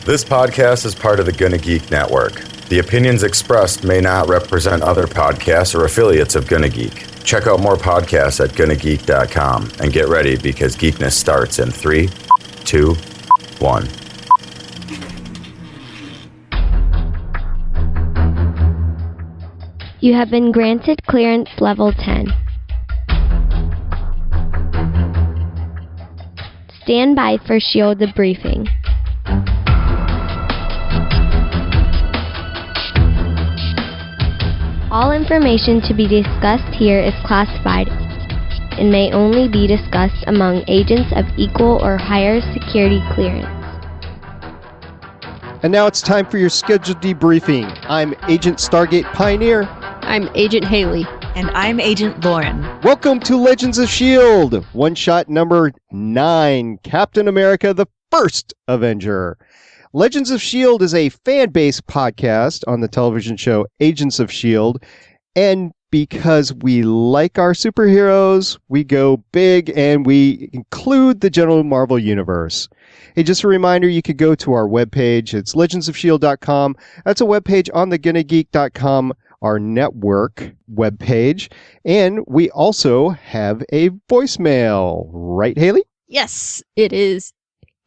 This podcast is part of the Gonna Geek Network. The opinions expressed may not represent other podcasts or affiliates of Gonna Geek. Check out more podcasts at GonnaGeek.com and get ready because geekness starts in 3, 2, 1. You have been granted clearance level 10. Stand by for S.H.I.E.L.D. debriefing. All information to be discussed here is classified and may only be discussed among agents of equal or higher security clearance. And now it's time for your scheduled debriefing. I'm Agent Stargate Pioneer. I'm Agent Haley. And I'm Agent Lauren. Welcome to Legends of S.H.I.E.L.D. One-shot number 9, Captain America, the first Avenger. Legends of S.H.I.E.L.D. is a fan-based podcast on the television show Agents of S.H.I.E.L.D. And because we like our superheroes, we go big and we include the general Marvel universe. Hey, just a reminder, you could go to our webpage. It's legendsofshield.com. That's a webpage on the GonnaGeek.com, our network webpage. And we also have a voicemail. Right, Haley? Yes, it is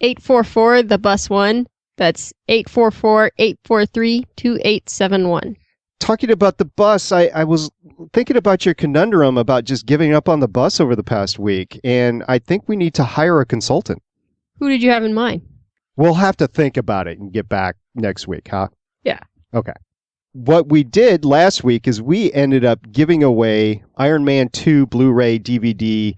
844, the bus one. That's 844-843-2871. Talking about the bus, I was thinking about your conundrum about just giving up on the bus over the past week, and I think we need to hire a consultant. Who did you have in mind? We'll have to think about it and get back next week, huh? Yeah. Okay. What we did last week is we ended up giving away Iron Man 2 Blu-ray DVD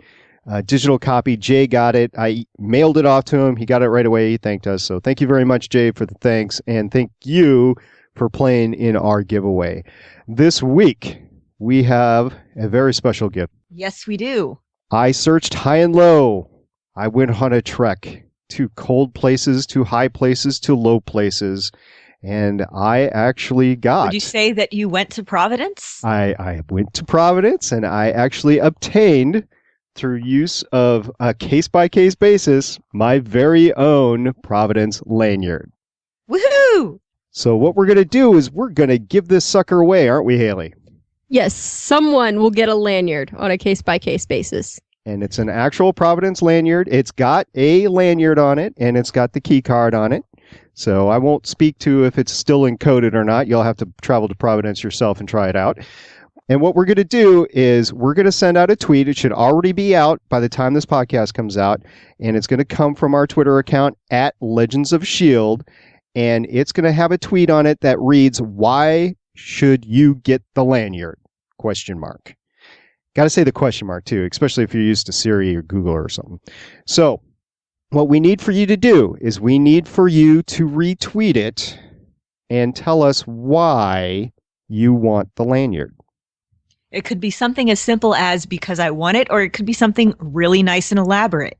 digital copy. Jay got it. I mailed it off to him. He got it right away. He thanked us. So thank you very much, Jay, for the thanks. And thank you for playing in our giveaway. This week, we have a very special gift. Yes, we do. I searched high and low. I went on a trek to cold places, to high places, to low places. And I actually got... Would you say that you went to Providence? I went to Providence, and I actually obtained, through use of a case-by-case basis, my very own Providence lanyard. Woohoo! So what we're going to do is we're going to give this sucker away, aren't we, Haley? Yes, someone will get a lanyard on a case-by-case basis. And it's an actual Providence lanyard. It's got a lanyard on it, and it's got the key card on it. So I won't speak to if it's still encoded or not. You'll have to travel to Providence yourself and try it out. And what we're going to do is we're going to send out a tweet. It should already be out by the time this podcast comes out. And it's going to come from our Twitter account at Legends of S.H.I.E.L.D. And it's going to have a tweet on it that reads, "Why should you get the lanyard?" ? Got to say the question mark, too, especially if you're used to Siri or Google or something. So what we need for you to do is we need for you to retweet it and tell us why you want the lanyard. It could be something as simple as because I want it, or it could be something really nice and elaborate.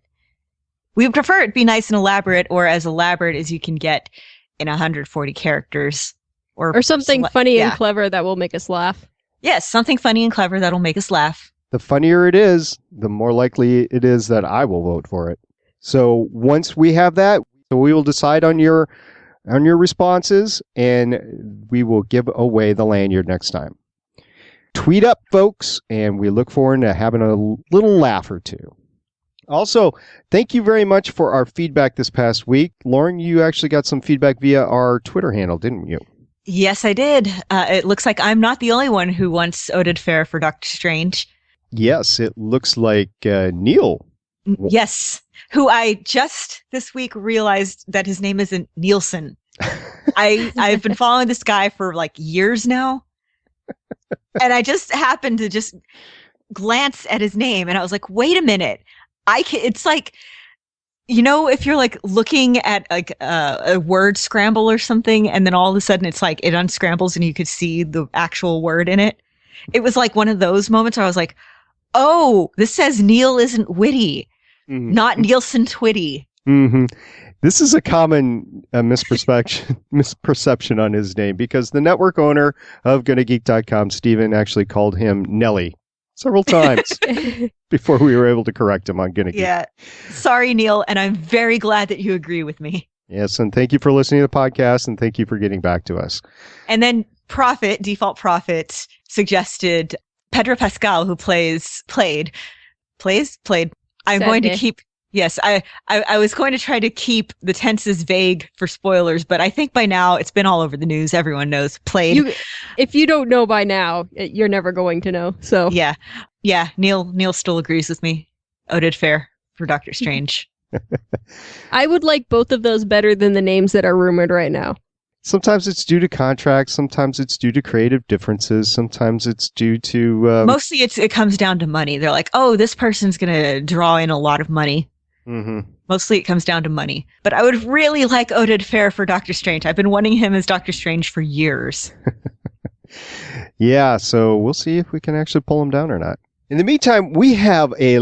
We would prefer it be nice and elaborate, or as elaborate as you can get in 140 characters. Or something funny and clever that will make us laugh. Yes, something funny and clever that'll make us laugh. The funnier it is, the more likely it is that I will vote for it. So once we have that, we will decide on your responses, and we will give away the lanyard next time. Tweet up, folks, and we look forward to having a little laugh or two. Also, thank you very much for our feedback this past week. Lauren, you actually got some feedback via our Twitter handle, didn't you? Yes, I did. It looks like I'm not the only one who wants Oded Fair for Doctor Strange. Yes, it looks like Neil. Yes, who I just this week realized that his name isn't Nielsen. I've been following this guy for like years now. And I just happened to just glance at his name and I was like, wait a minute. It's like, you know, if you're like looking at like a word scramble or something, and then all of a sudden it's like it unscrambles and you could see the actual word in it. It was like one of those moments where I was like, oh, this says Neil isn't witty, not Nielsen Twitty. Mm-hmm. This is a common misperception on his name, because the network owner of GonnaGeek.com, Steven, actually called him Nelly several times before we were able to correct him on Gonna Geek. Yeah. Sorry, Neil, and I'm very glad that you agree with me. Yes, and thank you for listening to the podcast, and thank you for getting back to us. And then Default Prophet suggested Pedro Pascal, who played. I'm going to keep. Yes, I was going to try to keep the tenses vague for spoilers, but I think by now it's been all over the news. Everyone knows played. If you don't know by now, you're never going to know. So yeah. Neil still agrees with me. Oded Fair for Doctor Strange. I would like both of those better than the names that are rumored right now. Sometimes it's due to contracts. Sometimes it's due to creative differences. Sometimes it's due to... Mostly it comes down to money. They're like, oh, this person's going to draw in a lot of money. Mm-hmm. Mostly it comes down to money. But I would really like Oded Fair for Doctor Strange. I've been wanting him as Doctor Strange for years. Yeah, so we'll see if we can actually pull him down or not. In the meantime, we have a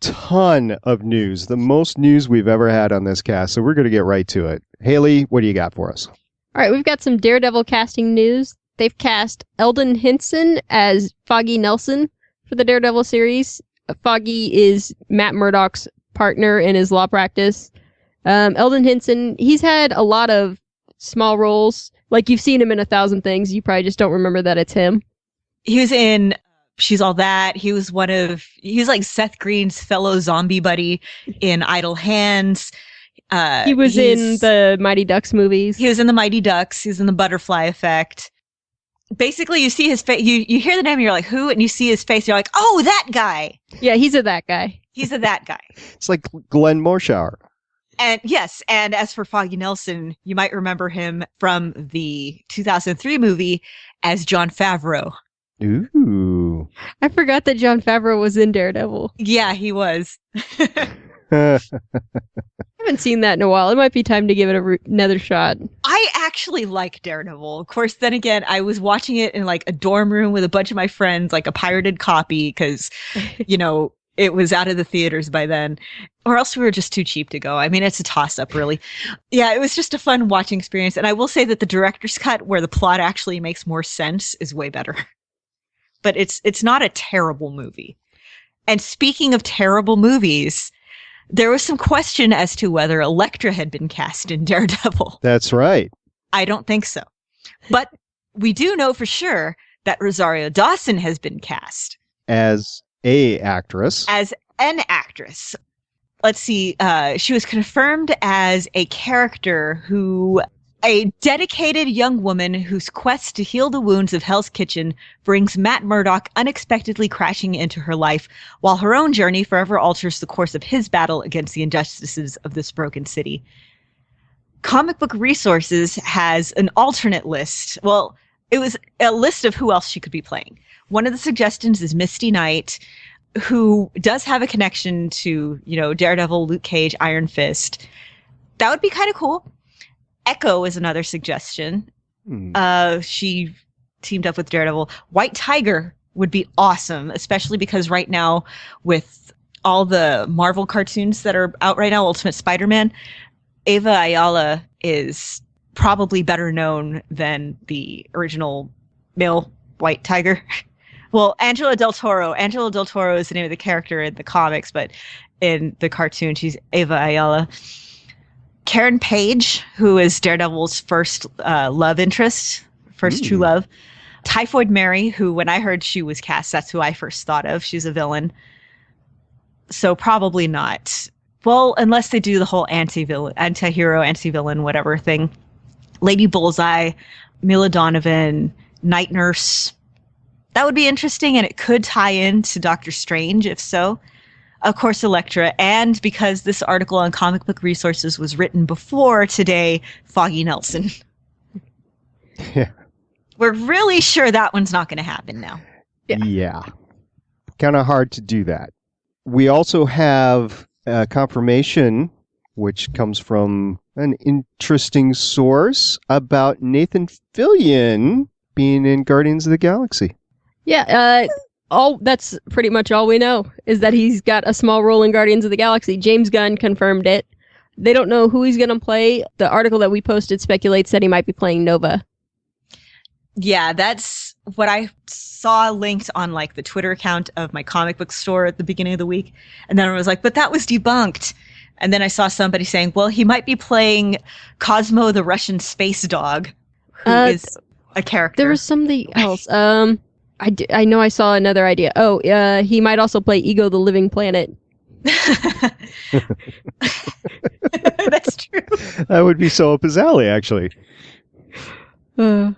ton of news. The most news we've ever had on this cast, so we're going to get right to it. Haley, what do you got for us? All right, we've got some Daredevil casting news. They've cast Eldon Henson as Foggy Nelson for the Daredevil series. Foggy is Matt Murdock's partner in his law practice. Eldon Henson, he's had a lot of small roles. Like, you've seen him in 1,000 things. You probably just don't remember that it's him. He was in She's All That. He was like Seth Green's fellow zombie buddy in Idle Hands. He was in the Mighty Ducks movies. He was in the Mighty Ducks. He was in the Butterfly Effect. Basically, you see his face. You hear the name, and you're like, who? And you see his face, you're like, oh, that guy. Yeah, he's a that guy. He's a that guy. It's like Glenn Morshower. And yes, and as for Foggy Nelson, you might remember him from the 2003 movie as Jon Favreau. Ooh. I forgot that Jon Favreau was in Daredevil. Yeah, he was. I haven't seen that in a while. It might be time to give it another shot. I actually like Daredevil. Of course, then again, I was watching it in like a dorm room with a bunch of my friends, like a pirated copy, because, it was out of the theaters by then, or else we were just too cheap to go. I mean, it's a toss-up, really. Yeah, it was just a fun watching experience. And I will say that the director's cut, where the plot actually makes more sense, is way better. But it's not a terrible movie. And speaking of terrible movies, there was some question as to whether Elektra had been cast in Daredevil. That's right. I don't think so. But we do know for sure that Rosario Dawson has been cast. As an actress. Let's see. She was confirmed as a character a dedicated young woman whose quest to heal the wounds of Hell's Kitchen brings Matt Murdock unexpectedly crashing into her life, while her own journey forever alters the course of his battle against the injustices of this broken city. Comic Book Resources has an alternate list. Well, it was a list of who else she could be playing. One of the suggestions is Misty Knight, who does have a connection to, Daredevil, Luke Cage, Iron Fist. That would be kind of cool. Echo is another suggestion. She teamed up with Daredevil. White Tiger would be awesome, especially because right now, with all the Marvel cartoons that are out right now, Ultimate Spider-Man, Ava Ayala is probably better known than the original male White Tiger. Well, Angela Del Toro. Angela Del Toro is the name of the character in the comics, but in the cartoon, she's Ava Ayala. Karen Page, who is Daredevil's first love interest, first true love. Typhoid Mary, who when I heard she was cast, that's who I first thought of. She's a villain. So probably not. Well, unless they do the whole anti-hero, anti-villain, whatever thing. Lady Bullseye, Mila Donovan, Night Nurse. That would be interesting, and it could tie into Doctor Strange, if so. Of course, Elektra, and because this article on Comic Book Resources was written before today, Foggy Nelson. Yeah. We're really sure that one's not going to happen now. Yeah. Kind of hard to do that. We also have confirmation, which comes from an interesting source, about Nathan Fillion being in Guardians of the Galaxy. Yeah, that's pretty much all we know, is that he's got a small role in Guardians of the Galaxy. James Gunn confirmed it. They don't know who he's going to play. The article that we posted speculates that he might be playing Nova. Yeah, that's what I saw linked on like the Twitter account of my comic book store at the beginning of the week. And then I was like, but that was debunked. And then I saw somebody saying, well, he might be playing Cosmo the Russian space dog, who is a character. There was something else. I know I saw another idea. Oh, he might also play Ego the Living Planet. That's true. That would be so up his alley, actually. I'm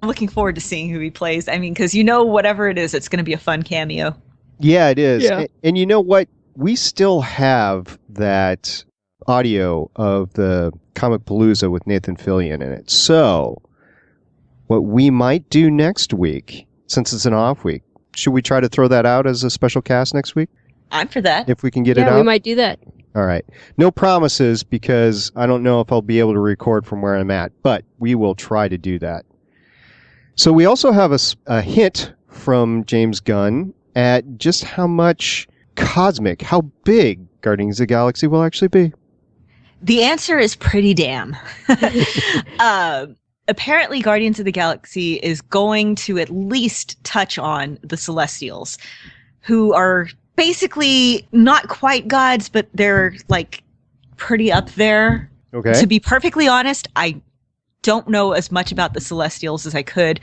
looking forward to seeing who he plays. I mean, because whatever it is, it's going to be a fun cameo. Yeah, it is. Yeah. And you know what? We still have that audio of the Comic Palooza with Nathan Fillion in it. So, what we might do next week, since it's an off week, should we try to throw that out as a special cast next week? I'm for that. If we can get it out? Yeah, we might do that. All right. No promises, because I don't know if I'll be able to record from where I'm at, but we will try to do that. So we also have a hint from James Gunn at just how big Guardians of the Galaxy will actually be. The answer is pretty damn. Apparently, Guardians of the Galaxy is going to at least touch on the Celestials, who are basically not quite gods, but they're like pretty up there. Okay. To be perfectly honest, I don't know as much about the Celestials as I could.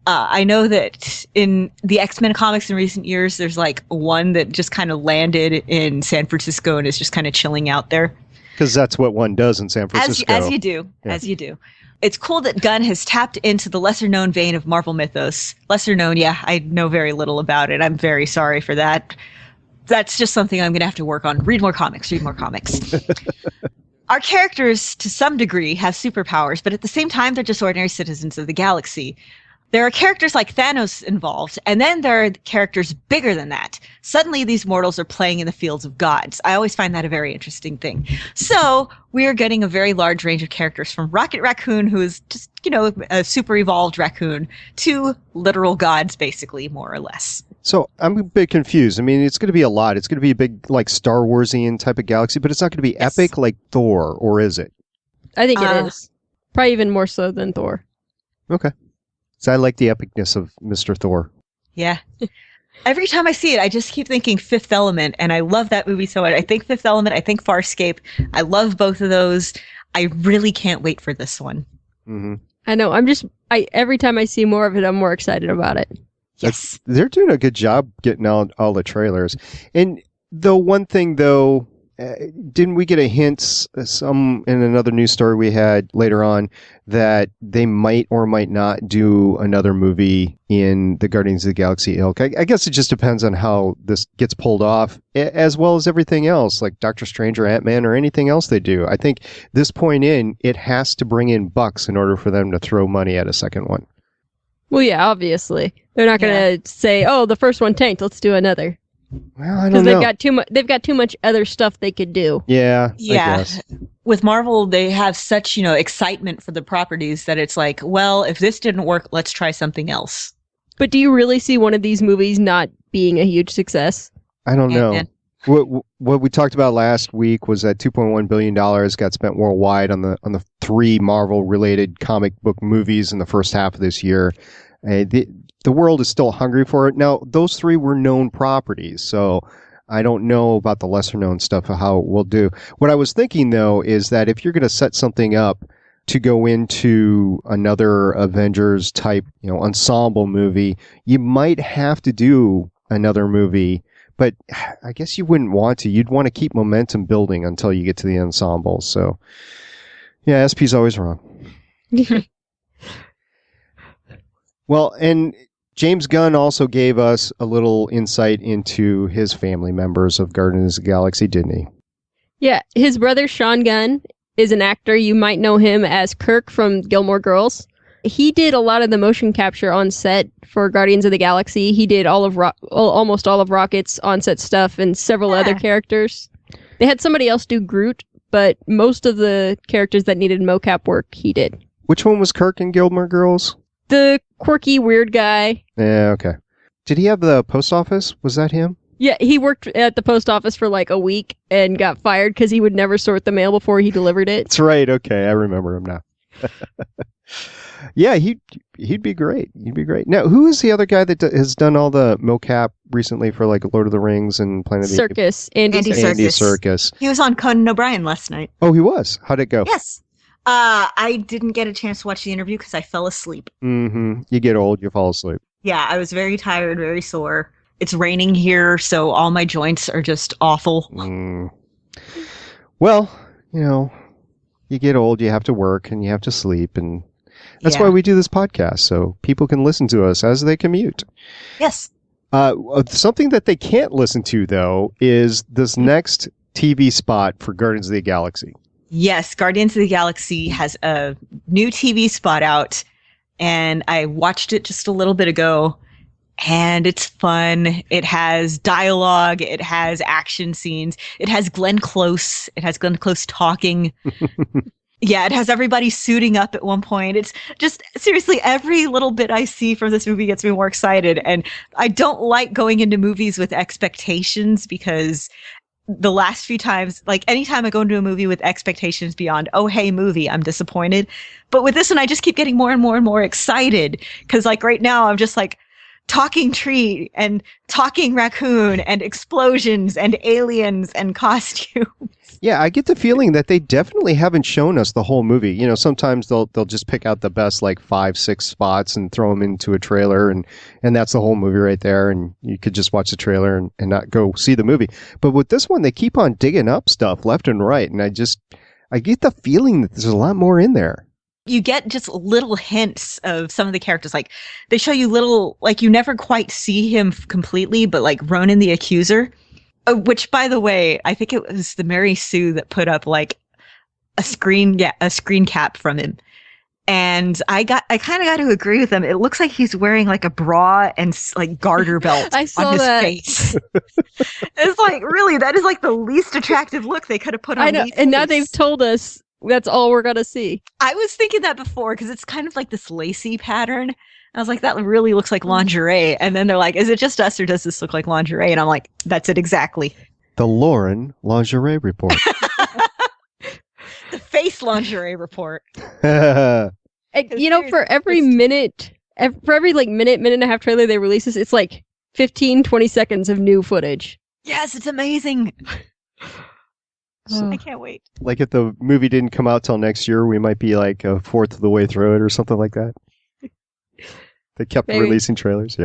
I know that in the X-Men comics in recent years, there's like one that just kind of landed in San Francisco and is just kind of chilling out there. Because that's what one does in San Francisco. As you do. Yeah. As you do. It's cool that Gunn has tapped into the lesser-known vein of Marvel mythos. Lesser known, yeah, I know very little about it. I'm very sorry for that. That's just something I'm going to have to work on. Read more comics. Our characters, to some degree, have superpowers, but at the same time, they're just ordinary citizens of the galaxy. There are characters like Thanos involved, and then there are characters bigger than that. Suddenly, these mortals are playing in the fields of gods. I always find that a very interesting thing. So, we are getting a very large range of characters, from Rocket Raccoon, who is just, a super evolved raccoon, to literal gods, basically, more or less. So, I'm a bit confused. I mean, it's going to be a lot. It's going to be a big, like, Star Warsian type of galaxy, but it's not going to be epic like Thor, or is it? I think it is. Probably even more so than Thor. Okay. So I like the epicness of Mr. Thor. Yeah. Every time I see it, I just keep thinking Fifth Element, and I love that movie so much. I think Fifth Element, I think Farscape. I love both of those. I really can't wait for this one. Mm-hmm. I know. Every time I see more of it, I'm more excited about it. Yes. They're doing a good job getting out all the trailers. And one thing, though, didn't we get a hint in another news story we had later on that they might or might not do another movie in the Guardians of the Galaxy ilk? I guess it just depends on how this gets pulled off, as well as everything else, like Doctor Strange or Ant-Man or anything else they do. I think this point it has to bring in bucks in order for them to throw money at a second one. Well, yeah, obviously. They're not going to say, oh, the first one tanked, let's do another. Well, I don't know. They've got too much other stuff they could do. Yeah. Yeah. I guess. With Marvel, they have such, excitement for the properties that it's like, well, if this didn't work, let's try something else. But do you really see one of these movies not being a huge success? I don't know. Ant-Man. What we talked about last week was that $2.1 billion got spent worldwide on the 3 Marvel-related comic book movies in the first half of this year. The world is still hungry for it. Now, those 3 were known properties, so I don't know about the lesser-known stuff of how it will do. What I was thinking, though, is that if you're going to set something up to go into another Avengers-type, ensemble movie, you might have to do another movie, but I guess you wouldn't want to. You'd want to keep momentum building until you get to the ensemble. So, yeah, SP's always wrong. Well, and James Gunn also gave us a little insight into his family members of Guardians of the Galaxy, didn't he? Yeah, his brother Sean Gunn is an actor. You might know him as Kirk from Gilmore Girls. He did a lot of the motion capture on set for Guardians of the Galaxy. He did almost all of Rocket's on-set stuff and several other characters. They had somebody else do Groot, but most of the characters that needed mocap work, he did. Which one was Kirk in Gilmore Girls? The quirky, weird guy. Yeah, okay. Did he have the post office? Was that him? Yeah, he worked at the post office for like a week and got fired because he would never sort the mail before he delivered it. That's right. Okay, I remember him now. Yeah, he'd be great. He'd be great. Now, who is the other guy that has done all the mocap recently for like Lord of the Rings and Planet of the Apes? Circus. Andy Andy Serkis. Andy Serkis. Serkis. He was on Conan O'Brien last night. Oh, he was. How'd it go? Yes. I didn't get a chance to watch the interview because I fell asleep. Mm-hmm. You get old, you fall asleep. Yeah, I was very tired, very sore. It's raining here, so all my joints are just awful. Well, you get old, you have to work, and you have to sleep, and that's Yeah. why we do this podcast, so people can listen to us as they commute. Yes. Something that they can't listen to, though, is this next TV spot for Guardians of the Galaxy. Yes, Guardians of the Galaxy has a new TV spot out, and I watched it just a little bit ago, and it's fun. It has dialogue, it has action scenes, it has Glenn Close. It has Glenn Close talking. Yeah, it has everybody suiting up at one point. It's just, seriously, every little bit I see from this movie gets me more excited, and I don't like going into movies with expectations because the last few times, like anytime I go into a movie with expectations beyond, oh, hey, movie, I'm disappointed. But with this one, I just keep getting more and more and more excited. Cause like right now, I'm just like talking tree and talking raccoon and explosions and aliens and costumes. Yeah, I get the feeling that they definitely haven't shown us the whole movie. Sometimes they'll just pick out the best like 5-6 spots and throw them into a trailer, and that's the whole movie right there. And you could just watch the trailer and not go see the movie. But with this one, they keep on digging up stuff left and right, and I get the feeling that there's a lot more in there. You get just little hints of some of the characters. Like they show you little, like you never quite see him completely, but like Ronan the Accuser. Which, by the way, I think it was the Mary Sue that put up like a screen cap from him, and I kind of got to agree with him. It looks like he's wearing like a bra and like garter belt I saw on his that. face. It's like, really, that is like the least attractive look they could have put on. I know, and now they've told us that's all we're gonna see. I was thinking that before because it's kind of like this lacy pattern. I was like, that really looks like lingerie. And then they're like, is it just us or does this look like lingerie? And I'm like, that's it exactly. The Lauren Lingerie Report. The face lingerie report. And, for every minute, for every like minute and a half trailer they release this, it's like 15-20 seconds of new footage. Yes, it's amazing. I can't wait. Like if the movie didn't come out till next year, we might be like a fourth of the way through it or something like that. They kept releasing trailers.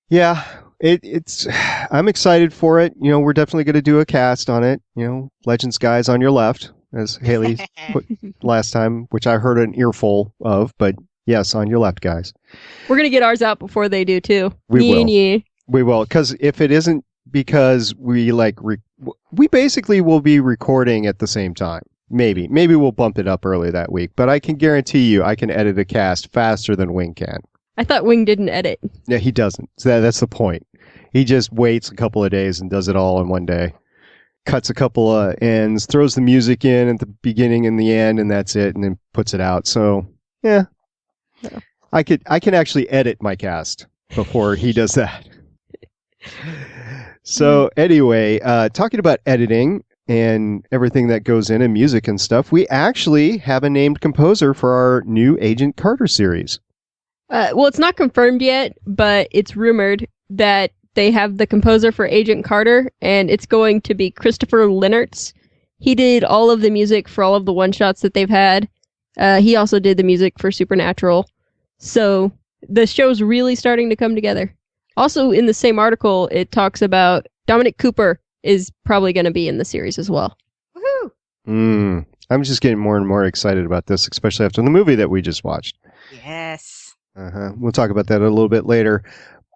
Yeah. It's. I'm excited for it. We're definitely going to do a cast on it. Legends guys on your left, as Haley put last time, which I heard an earful of. But yes, on your left, guys. We're gonna get ours out before they do too. We will. Yeah. We will, because if it isn't because we we basically will be recording at the same time. Maybe we'll bump it up early that week, but I can guarantee you I can edit a cast faster than Wing can. I thought Wing didn't edit. Yeah, he doesn't. So that's the point. He just waits a couple of days and does it all in one day. Cuts a couple of ends, throws the music in at the beginning and the end, and that's it, and then puts it out. So, yeah. I can actually edit my cast before he does that. So, anyway, talking about editing and everything that goes in and music and stuff, we actually have a named composer for our new Agent Carter series. Well, it's not confirmed yet, but it's rumored that they have the composer for Agent Carter, and it's going to be Christopher Lennertz. He did all of the music for all of the one-shots that they've had. He also did the music for Supernatural. So the show's really starting to come together. Also, in the same article, it talks about Dominic Cooper is probably going to be in the series as well. Woohoo! I'm just getting more and more excited about this, especially after the movie that we just watched. Yes. We'll talk about that a little bit later.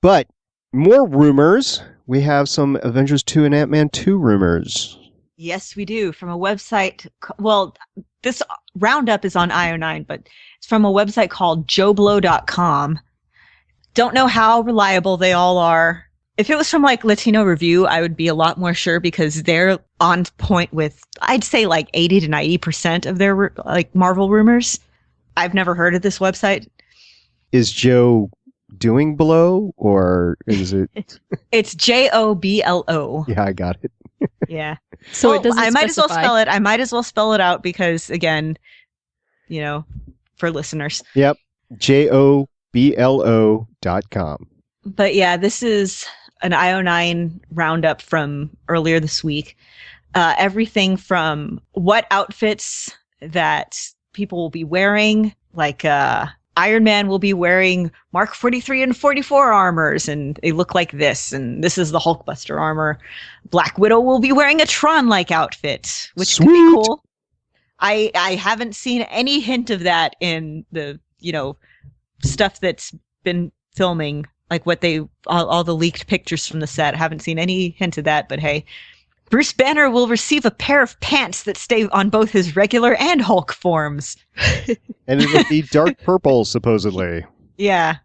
But more rumors. We have some Avengers 2 and Ant-Man 2 rumors. Yes, we do. From a website. Well, this roundup is on IO9, but it's from a website called joblo.com. Don't know how reliable they all are. If it was from like Latino Review, I would be a lot more sure because they're on point with, I'd say like 80 to 90% of their like Marvel rumors. I've never heard of this website. Is Joe doing blow or is it? It's JOBLO. Yeah, I got it. Yeah. So it doesn't I might as well specify. spell it. I might as well spell it out because again, for listeners. Yep. JOBLO.com. But yeah, this is an IO9 roundup from earlier this week. Everything from what outfits that people will be wearing, like Iron Man will be wearing Mark 43 and 44 armors, and they look like this, and this is the Hulkbuster armor. Black Widow will be wearing a Tron-like outfit, which Sweet. could be cool. I haven't seen any hint of that in the, stuff that's been filming, like what all the leaked pictures from the set. I haven't seen any hint of that, but hey. Bruce Banner will receive a pair of pants that stay on both his regular and Hulk forms. And it'll be dark purple, supposedly. Yeah.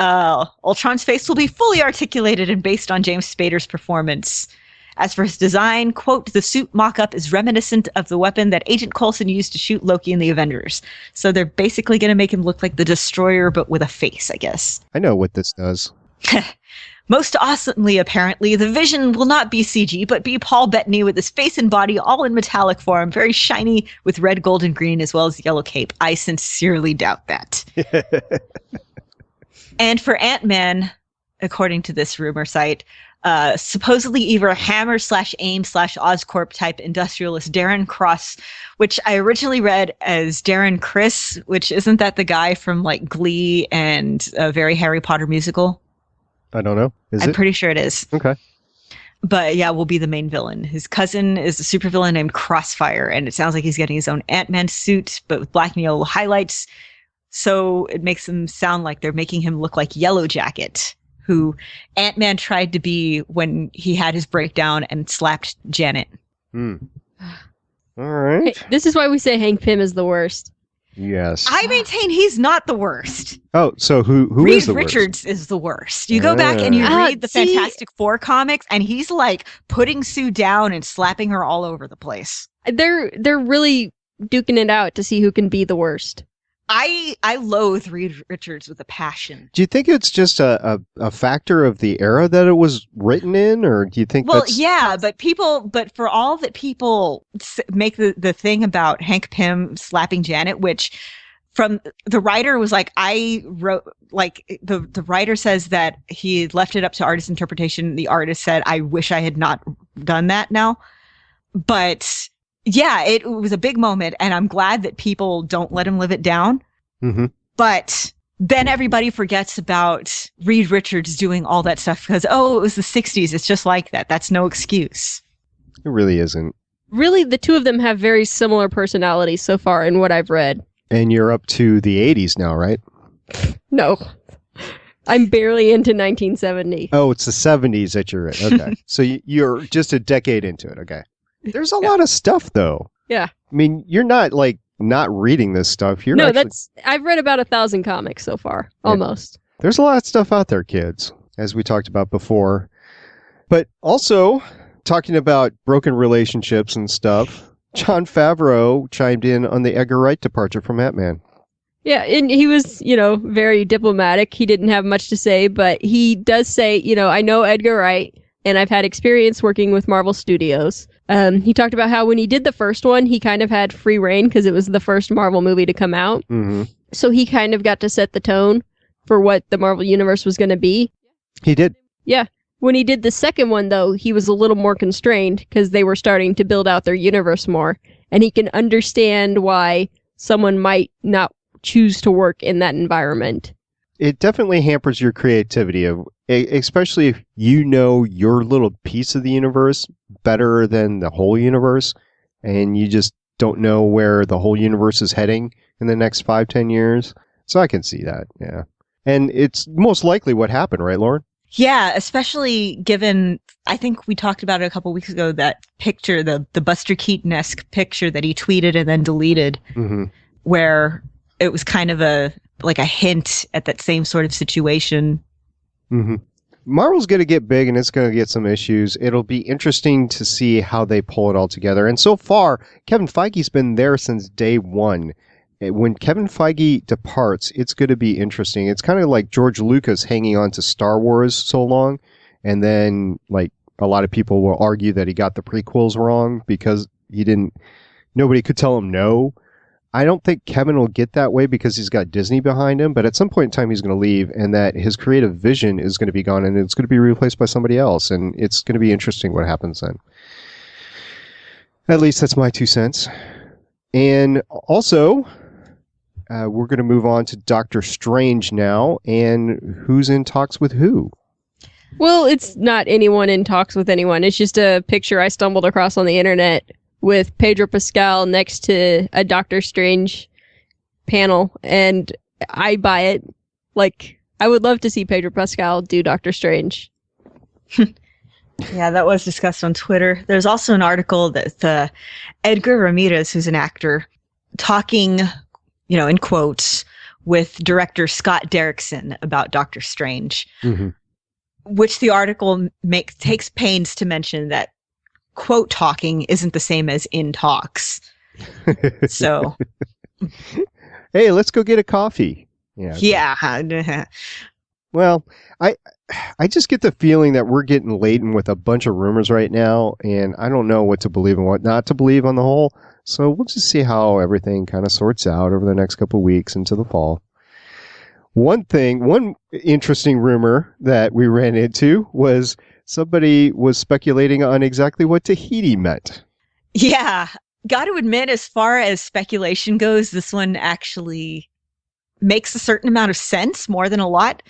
Ultron's face will be fully articulated and based on James Spader's performance. As for his design, quote, the suit mock-up is reminiscent of the weapon that Agent Coulson used to shoot Loki in the Avengers. So they're basically going to make him look like the Destroyer, but with a face, I guess. I know what this does. Most awesomely, apparently, the Vision will not be CG, but be Paul Bettany with his face and body all in metallic form, very shiny with red, gold, and green, as well as yellow cape. I sincerely doubt that. And for Ant-Man, according to this rumor site, supposedly either Hammer/AIM/Oscorp type industrialist Darren Cross, which I originally read as Darren Criss, which isn't that the guy from like Glee and a very Harry Potter musical? I don't know. I'm pretty sure it is. Okay. But yeah, will be the main villain. His cousin is a supervillain named Crossfire, and it sounds like he's getting his own Ant-Man suit, but with black and yellow highlights. So it makes him sound like they're making him look like Yellow Jacket, who Ant-Man tried to be when he had his breakdown and slapped Janet. All right. Hey, this is why we say Hank Pym is the worst. Yes. I maintain he's not the worst. Oh, so who Reed is the Richards is the worst. You go back and you read the Fantastic Four comics, and he's like putting Sue down and slapping her all over the place. They're really duking it out to see who can be the worst. I loathe Reed Richards with a passion. Do you think it's just a factor of the era that it was written in, or do you think yeah, but for all that people make the thing about Hank Pym slapping Janet, which from the writer was like, I wrote, like the writer says that he left it up to artist interpretation. The artist said, I wish I had not done that now. But yeah, it was a big moment, and I'm glad that people don't let him live it down. Mm-hmm. But then everybody forgets about Reed Richards doing all that stuff because, it was the 60s. It's just like that. That's no excuse. It really isn't. Really, the two of them have very similar personalities so far in what I've read. And you're up to the 80s now, right? No. I'm barely into 1970. Oh, it's the 70s that you're in. Okay. So you're just a decade into it. Okay. There's a lot of stuff, though. Yeah. I mean, you're not like not reading this stuff. I've read about 1,000 comics so far, almost. There's a lot of stuff out there, kids, as we talked about before. But also, talking about broken relationships and stuff, Jon Favreau chimed in on the Edgar Wright departure from Ant-Man. Yeah, and he was, very diplomatic. He didn't have much to say, but he does say, I know Edgar Wright, and I've had experience working with Marvel Studios. He talked about how when he did the first one, he kind of had free reign because it was the first Marvel movie to come out. Mm-hmm. So he kind of got to set the tone for what the Marvel Universe was going to be. He did. Yeah. When he did the second one, though, he was a little more constrained because they were starting to build out their universe more. And he can understand why someone might not choose to work in that environment. It definitely hampers your creativity, especially if you know your little piece of the universe better than the whole universe, and you just don't know where the whole universe is heading in the next 5-10 years. So I can see that, yeah. And it's most likely what happened, right, Lauren? Yeah, especially given, I think we talked about it a couple weeks ago, that picture, the Buster Keaton-esque picture that he tweeted and then deleted, where it was kind of a hint at that same sort of situation. Mm-hmm. Marvel's going to get big, and it's going to get some issues. It'll be interesting to see how they pull it all together. And so far, Kevin Feige's been there since day one. When Kevin Feige departs, it's going to be interesting. It's kind of like George Lucas hanging on to Star Wars so long, and then a lot of people will argue that he got the prequels wrong because nobody could tell him no. I don't think Kevin will get that way because he's got Disney behind him, but at some point in time he's going to leave, and that his creative vision is going to be gone, and it's going to be replaced by somebody else, and it's going to be interesting what happens then. At least that's my 2 cents. And also, we're going to move on to Doctor Strange now, and who's in talks with who? Well, it's not anyone in talks with anyone. It's just a picture I stumbled across on the internet with Pedro Pascal next to a Doctor Strange panel, and I buy it. Like, I would love to see Pedro Pascal do Doctor Strange. Yeah, that was discussed on Twitter. There's also an article that Edgar Ramirez, who's an actor, talking, in quotes, with director Scott Derrickson about Doctor Strange, which the article takes pains to mention that quote talking isn't the same as in talks. So, hey, let's go get a coffee. Yeah. Well, I just get the feeling that we're getting laden with a bunch of rumors right now, and I don't know what to believe and what not to believe on the whole. So we'll just see how everything kind of sorts out over the next couple of weeks into the fall. One interesting rumor that we ran into was somebody was speculating on exactly what Tahiti meant. Yeah. Got to admit, as far as speculation goes, this one actually makes a certain amount of sense, more than a lot.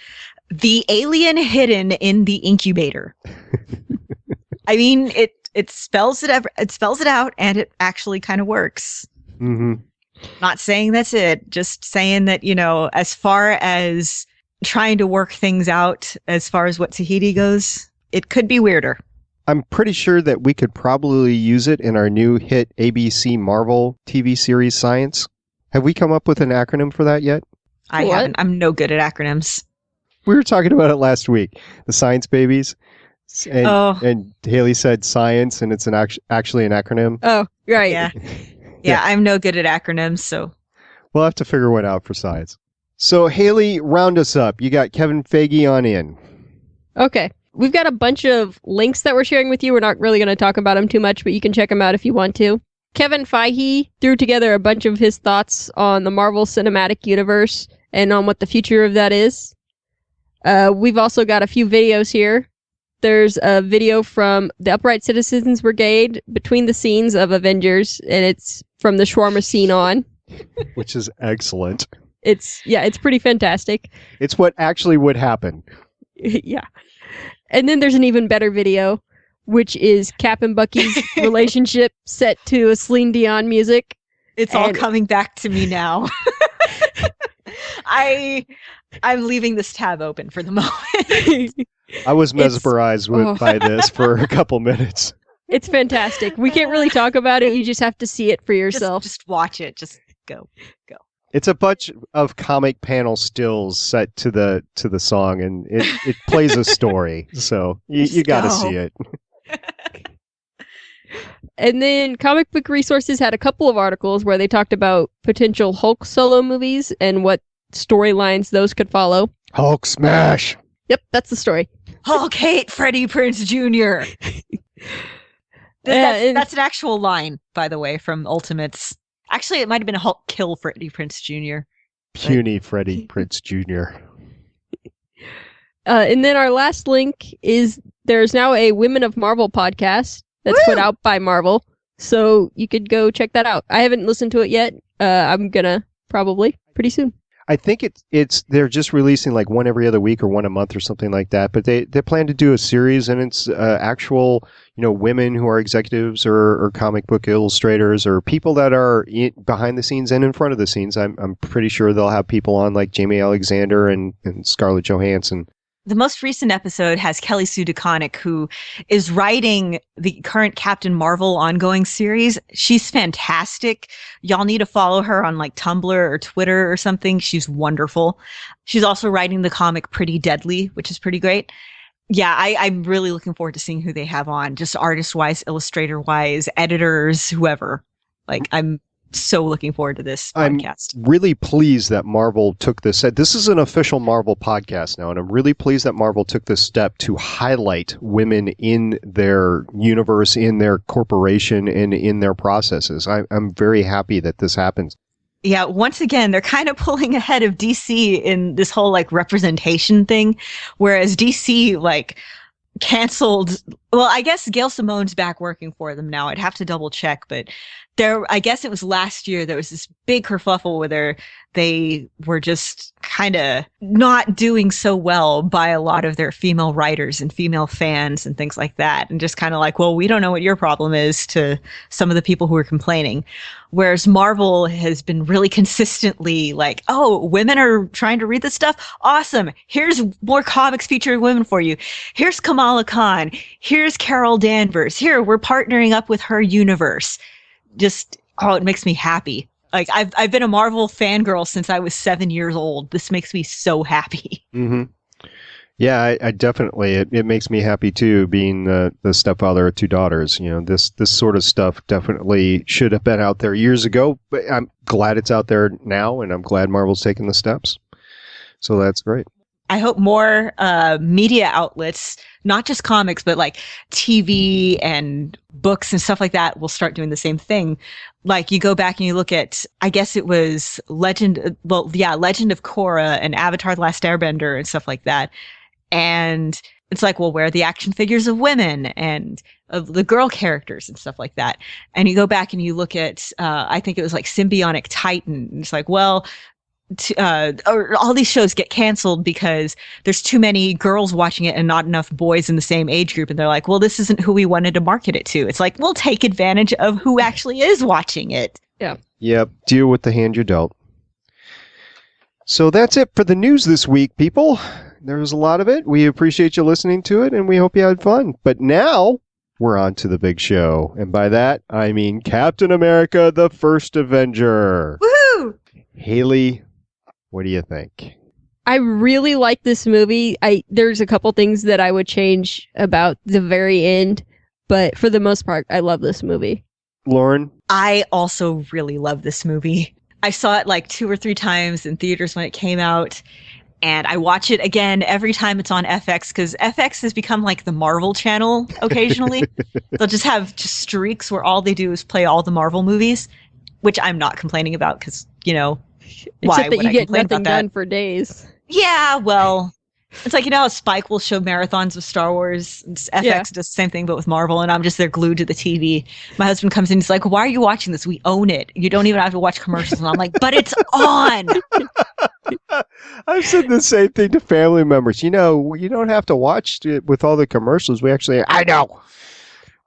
The alien hidden in the incubator. I mean, it spells it out, and it actually kind of works. Mm-hmm. Not saying that's it, just saying that, as far as trying to work things out, as far as what Tahiti goes, it could be weirder. I'm pretty sure that we could probably use it in our new hit ABC Marvel TV series Science. Have we come up with an acronym for that yet? I haven't. I'm no good at acronyms. We were talking about it last week. The Science Babies. And Haley said science, and it's actually an acronym. Oh, right. Yeah, I'm no good at acronyms, so we'll have to figure one out for science. So, Haley, round us up. You got Kevin Feige on in. Okay. We've got a bunch of links that we're sharing with you. We're not really going to talk about them too much, but you can check them out if you want to. Kevin Feige threw together a bunch of his thoughts on the Marvel Cinematic Universe and on what the future of that is. We've also got a few videos here. There's a video from the Upright Citizens Brigade between the scenes of Avengers, and it's from the shawarma scene on. Which is excellent. It's pretty fantastic. It's what actually would happen. Yeah. And then there's an even better video, which is Cap and Bucky's relationship set to a Celine Dion music. It's all coming back to me now. I'm leaving this tab open for the moment. I was mesmerized by this for a couple minutes. It's fantastic. We can't really talk about it. You just have to see it for yourself. Just watch it. Just go. It's a bunch of comic panel stills set to the song, and it plays a story. So you got to see it. And then Comic Book Resources had a couple of articles where they talked about potential Hulk solo movies and what storylines those could follow. Hulk smash! Yep, that's the story. Hulk hate Freddie Prinze Jr. That's an actual line, by the way, from Ultimates. Actually, it might have been a Hulk kill Freddie Prinze Jr. Puny Freddie Prinze Jr. And then our last link is there's now a Women of Marvel podcast that's put out by Marvel. So you could go check that out. I haven't listened to it yet. I'm gonna probably pretty soon. I think they're just releasing like one every other week or one a month or something like that. But they plan to do a series, and it's actual women who are executives or comic book illustrators or people that are behind the scenes and in front of the scenes. I'm pretty sure they'll have people on like Jamie Alexander and Scarlett Johansson. The most recent episode has Kelly Sue DeConnick, who is writing the current Captain Marvel ongoing series. She's fantastic. Y'all need to follow her on like Tumblr or Twitter or something. She's wonderful. She's also writing the comic Pretty Deadly, which is pretty great. Yeah, I'm really looking forward to seeing who they have on, just artist-wise, illustrator-wise, editors, whoever. Like, I'm so looking forward to this podcast. I'm really pleased that Marvel took this. This is an official Marvel podcast now, and I'm really pleased that Marvel took this step to highlight women in their universe, in their corporation, and in their processes. I'm very happy that this happens. Yeah, once again, they're kind of pulling ahead of DC in this whole like representation thing, whereas DC like canceled. Well, I guess Gail Simone's back working for them now. I'd have to double check, but I guess it was last year, there was this big kerfuffle where they were just kind of not doing so well by a lot of their female writers and female fans and things like that. And just kind of like, well, we don't know what your problem is to some of the people who are complaining. Whereas Marvel has been really consistently like, oh, women are trying to read this stuff. Awesome. Here's more comics featuring women for you. Here's Kamala Khan. Here's Carol Danvers. Here, we're partnering up with her universe. Just, oh, it makes me happy. Like I've been a Marvel fangirl since I was 7 years old. This makes me so happy. Mm-hmm. Yeah, I definitely. It makes me happy too, being the stepfather of 2 daughters. You know, this sort of stuff definitely should have been out there years ago. But I'm glad it's out there now, and I'm glad Marvel's taking the steps. So that's great. I hope more media outlets, not just comics, but like TV and books and stuff like that, will start doing the same thing. Like you go back and you look at, I guess it was Legend of Korra and Avatar: The Last Airbender and stuff like that. And it's like, well, where are the action figures of women and of the girl characters and stuff like that? And you go back and you look at, I think it was like Symbionic Titan. And it's like, well, or all these shows get canceled because there's too many girls watching it and not enough boys in the same age group. And they're like, well, this isn't who we wanted to market it to. It's like, we'll take advantage of who actually is watching it. Yeah. Yep. Deal with the hand you dealt. So that's it for the news this week, people. There was a lot of it. We appreciate you listening to it, and we hope you had fun. But now we're on to the big show. And by that, I mean Captain America, the First Avenger. Woohoo! Haley, what do you think? I really like this movie. There's a couple things that I would change about the very end, but for the most part, I love this movie. Lauren? I also really love this movie. I saw it like 2 or 3 times in theaters when it came out, and I watch it again every time it's on FX, because FX has become like the Marvel channel occasionally. They'll just have streaks where all they do is play all the Marvel movies, which I'm not complaining about because, you know, except that you get nothing done for days. Yeah, well, it's like, you know how Spike will show marathons of Star Wars? FX does the same thing, but with Marvel, and I'm just there glued to the TV. My husband comes in, he's like, why are you watching this? We own it. You don't even have to watch commercials. And I'm like, but it's on! I've said the same thing to family members. You know, you don't have to watch it with all the commercials. I know.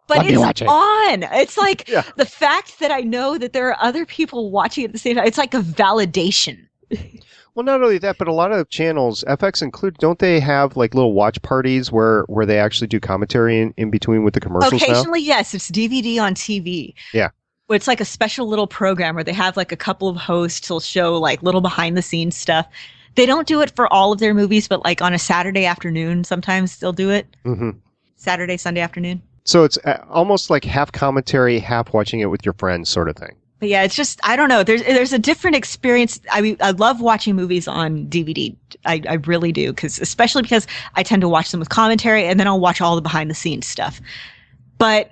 But it's on. It's like the fact that I know that there are other people watching at the same time. It's like a validation. Well, not only that, but a lot of channels, FX included, don't they have like little watch parties where they actually do commentary in between with the commercials Occasionally, yes. It's DVD on TV. Yeah. It's like a special little program where they have like a couple of hosts who'll show like little behind the scenes stuff. They don't do it for all of their movies, but like on a Saturday afternoon, sometimes they'll do it. Mm-hmm. Saturday, Sunday afternoon. So it's almost like half commentary, half watching it with your friends sort of thing. But yeah, it's just, I don't know. There's a different experience. I mean, I love watching movies on DVD. I really do. Especially because I tend to watch them with commentary, and then I'll watch all the behind the scenes stuff. But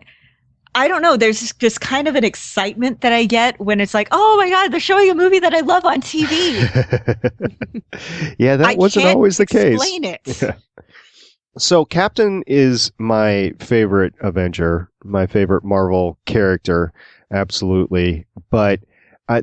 I don't know. There's just kind of an excitement that I get when it's like, oh my God, they're showing a movie that I love on TV. Yeah, that wasn't always the case. Explain it. Yeah. So Captain is my favorite Avenger, my favorite Marvel character, absolutely. But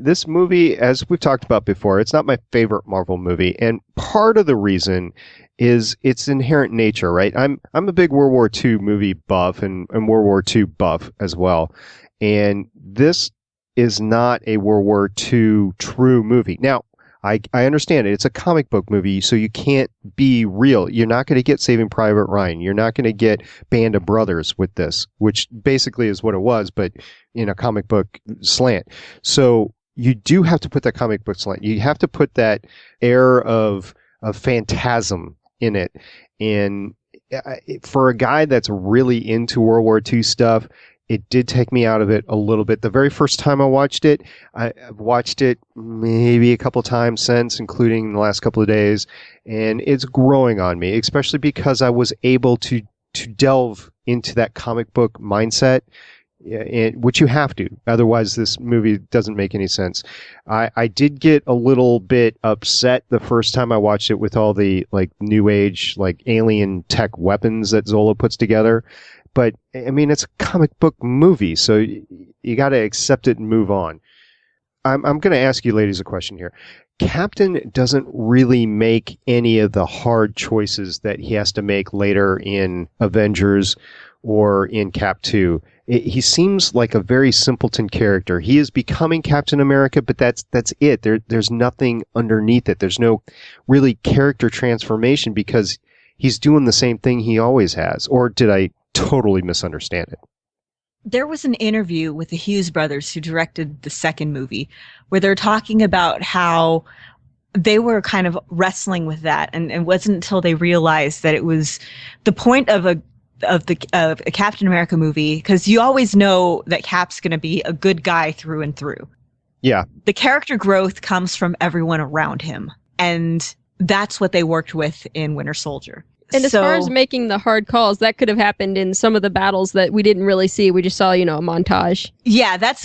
this movie, as we've talked about before, it's not my favorite Marvel movie, and part of the reason is its inherent nature, right? I'm a big World War II movie buff and World War II buff as well, and this is not a World War II true movie. Now, I understand it. It's a comic book movie, so you can't be real. You're not going to get Saving Private Ryan. You're not going to get Band of Brothers with this, which basically is what it was, but in a comic book slant. So you do have to put that comic book slant. You have to put that air of phantasm in it. And for a guy that's really into World War II stuff, it did take me out of it a little bit. The very first time I watched it, I've watched it maybe a couple times since, including the last couple of days, and it's growing on me, especially because I was able to delve into that comic book mindset which you have to. Otherwise, this movie doesn't make any sense. I did get a little bit upset the first time I watched it with all the like new age, like alien tech weapons that Zola puts together. But I mean, it's a comic book movie, so you got to accept it and move on. I'm going to ask you ladies a question here. Captain doesn't really make any of the hard choices that he has to make later in Avengers or in Cap 2. He seems like a very simpleton character. He is becoming Captain America, but that's it. There's nothing underneath it. There's no really character transformation because he's doing the same thing he always has. Or did I totally misunderstand it? There was an interview with the Hughes brothers who directed the second movie where they're talking about how they were kind of wrestling with that. And it wasn't until they realized that it was the point of a Captain America movie, because you always know that Cap's going to be a good guy through and through. Yeah. The character growth comes from everyone around him. And that's what they worked with in Winter Soldier. And as far as making the hard calls, that could have happened in some of the battles that we didn't really see. We just saw, a montage. Yeah, that's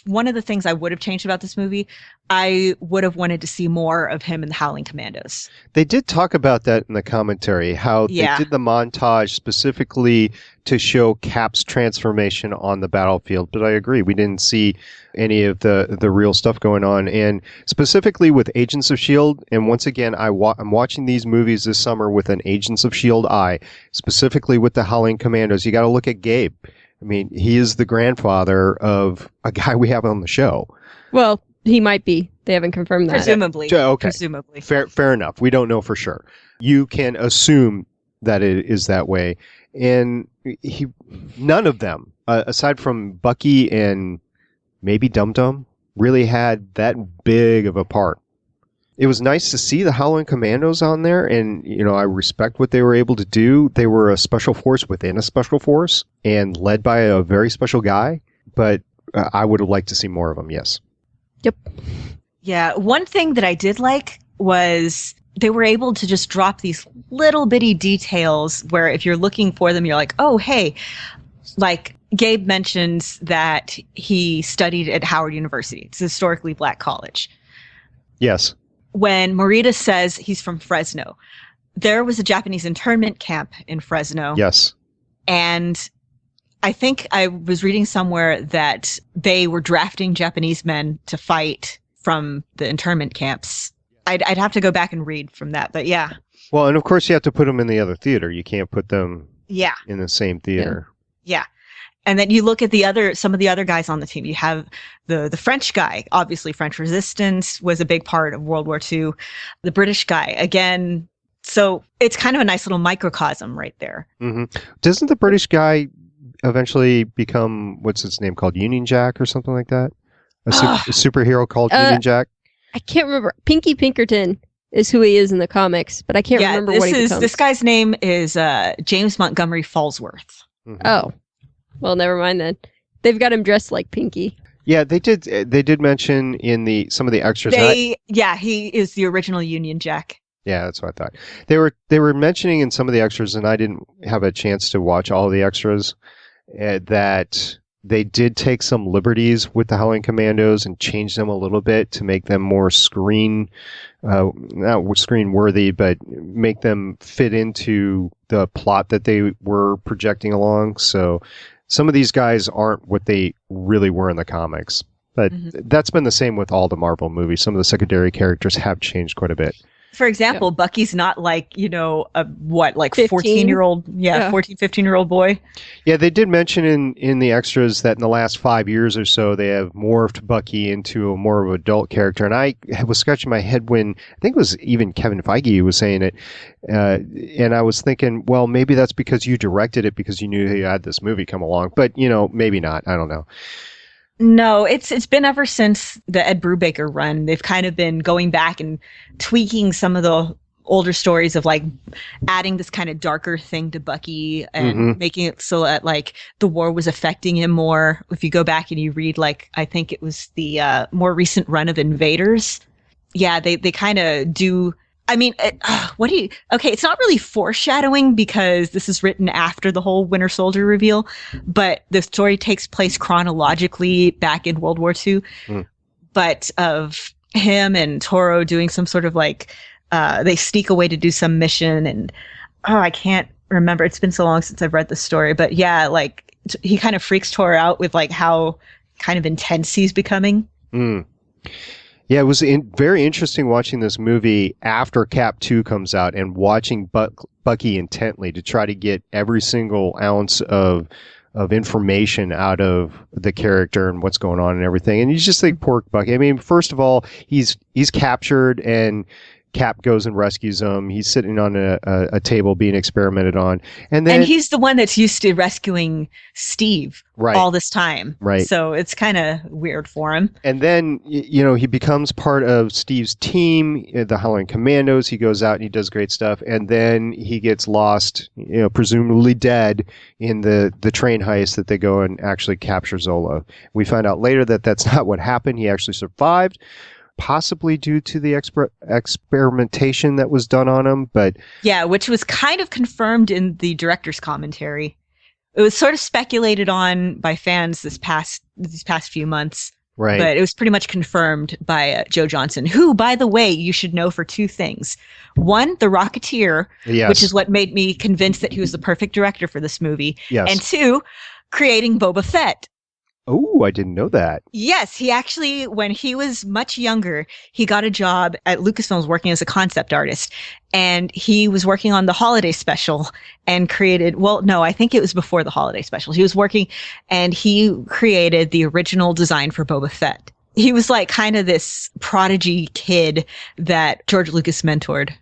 one of the things I would have changed about this movie. I would have wanted to see more of him in the Howling Commandos. They did talk about that in the commentary, how they did the montage specifically to show Cap's transformation on the battlefield. But I agree, we didn't see any of the real stuff going on. And specifically with Agents of S.H.I.E.L.D., and once again, I'm watching these movies this summer with an Agents of S.H.I.E.L.D. eye, specifically with the Howling Commandos. You got to look at Gabe. I mean, he is the grandfather of a guy we have on the show. Well, he might be. They haven't confirmed that. Presumably. Okay. Presumably. Fair enough. We don't know for sure. You can assume that it is that way. And none of them, aside from Bucky and maybe Dum Dum, really had that big of a part. It was nice to see the Howling Commandos on there, and I respect what they were able to do. They were a special force within a special force, and led by a very special guy. But I would have liked to see more of them. Yes. Yep. Yeah. One thing that I did like was they were able to just drop these little bitty details where if you're looking for them, you're like, oh, hey, like Gabe mentions that he studied at Howard University. It's a historically black college. Yes. When Morita says he's from Fresno, there was a Japanese internment camp in Fresno. Yes. And I think I was reading somewhere that they were drafting Japanese men to fight from the internment camps. I'd have to go back and read from that, but yeah. Well, and of course you have to put them in the other theater. You can't put them in the same theater. Yeah. And then you look at some of the other guys on the team. You have the French guy. Obviously, French resistance was a big part of World War II. The British guy, again. So it's kind of a nice little microcosm right there. Mm-hmm. Doesn't the British guy eventually become, what's its name called? Union Jack or something like that? A superhero called Union Jack? I can't remember. Pinky Pinkerton is who he is in the comics, but I can't remember what he becomes. This guy's name is James Montgomery Falsworth. Mm-hmm. Oh. Well, never mind then. They've got him dressed like Pinky. Yeah, they did. They did mention in some of the extras. He is the original Union Jack. Yeah, that's what I thought. They were mentioning in some of the extras, and I didn't have a chance to watch all the extras, that they did take some liberties with the Howling Commandos and change them a little bit to make them more not screen worthy, but make them fit into the plot that they were projecting along. So some of these guys aren't what they really were in the comics. But that's been the same with all the Marvel movies. Some of the secondary characters have changed quite a bit. For example, Bucky's not like, a 14-year-old, 14, 15-year-old boy. Yeah, they did mention in the extras that in the last 5 years or so, they have morphed Bucky into a more of an adult character. And I was scratching my head when, I think it was even Kevin Feige who was saying it. And I was thinking, well, maybe that's because you directed it because you knew you had this movie come along. But, maybe not. I don't know. No, it's been ever since the Ed Brubaker run. They've kind of been going back and tweaking some of the older stories of like adding this kind of darker thing to Bucky and making it so that like the war was affecting him more. If you go back and you read I think it was the more recent run of Invaders. Yeah, they kind of do. I mean, okay, it's not really foreshadowing because this is written after the whole Winter Soldier reveal, but the story takes place chronologically back in World War II, but of him and Toro doing some sort of like, they sneak away to do some mission, and I can't remember. It's been so long since I've read the story, but yeah, like he kind of freaks Toro out with like how kind of intense he's becoming. Yeah, it was very interesting watching this movie after Cap 2 comes out and watching Bucky intently to try to get every single ounce of information out of the character and what's going on and everything. And you just think, poor Bucky. I mean, first of all, he's captured and Cap goes and rescues him. He's sitting on a table being experimented on. And he's the one that's used to rescuing Steve all this time. Right. So it's kind of weird for him. And then, he becomes part of Steve's team, the Howling Commandos. He goes out and he does great stuff. And then he gets lost, presumably dead in the train heist that they go and actually capture Zola. We find out later that that's not what happened. He actually survived, possibly due to the experimentation that was done on him, but yeah, which was kind of confirmed in the director's commentary. It was sort of speculated on by fans these past few months, right? But it was pretty much confirmed by Joe Johnston, who, by the way, you should know for two things: one, The Rocketeer, which is what made me convinced that he was the perfect director for this movie, and two, creating Boba Fett. Oh, I didn't know that. Yes, he actually, when he was much younger, he got a job at Lucasfilms working as a concept artist. And he was working on the holiday special and created, I think it was before the holiday special. He was working and he created the original design for Boba Fett. He was like kind of this prodigy kid that George Lucas mentored.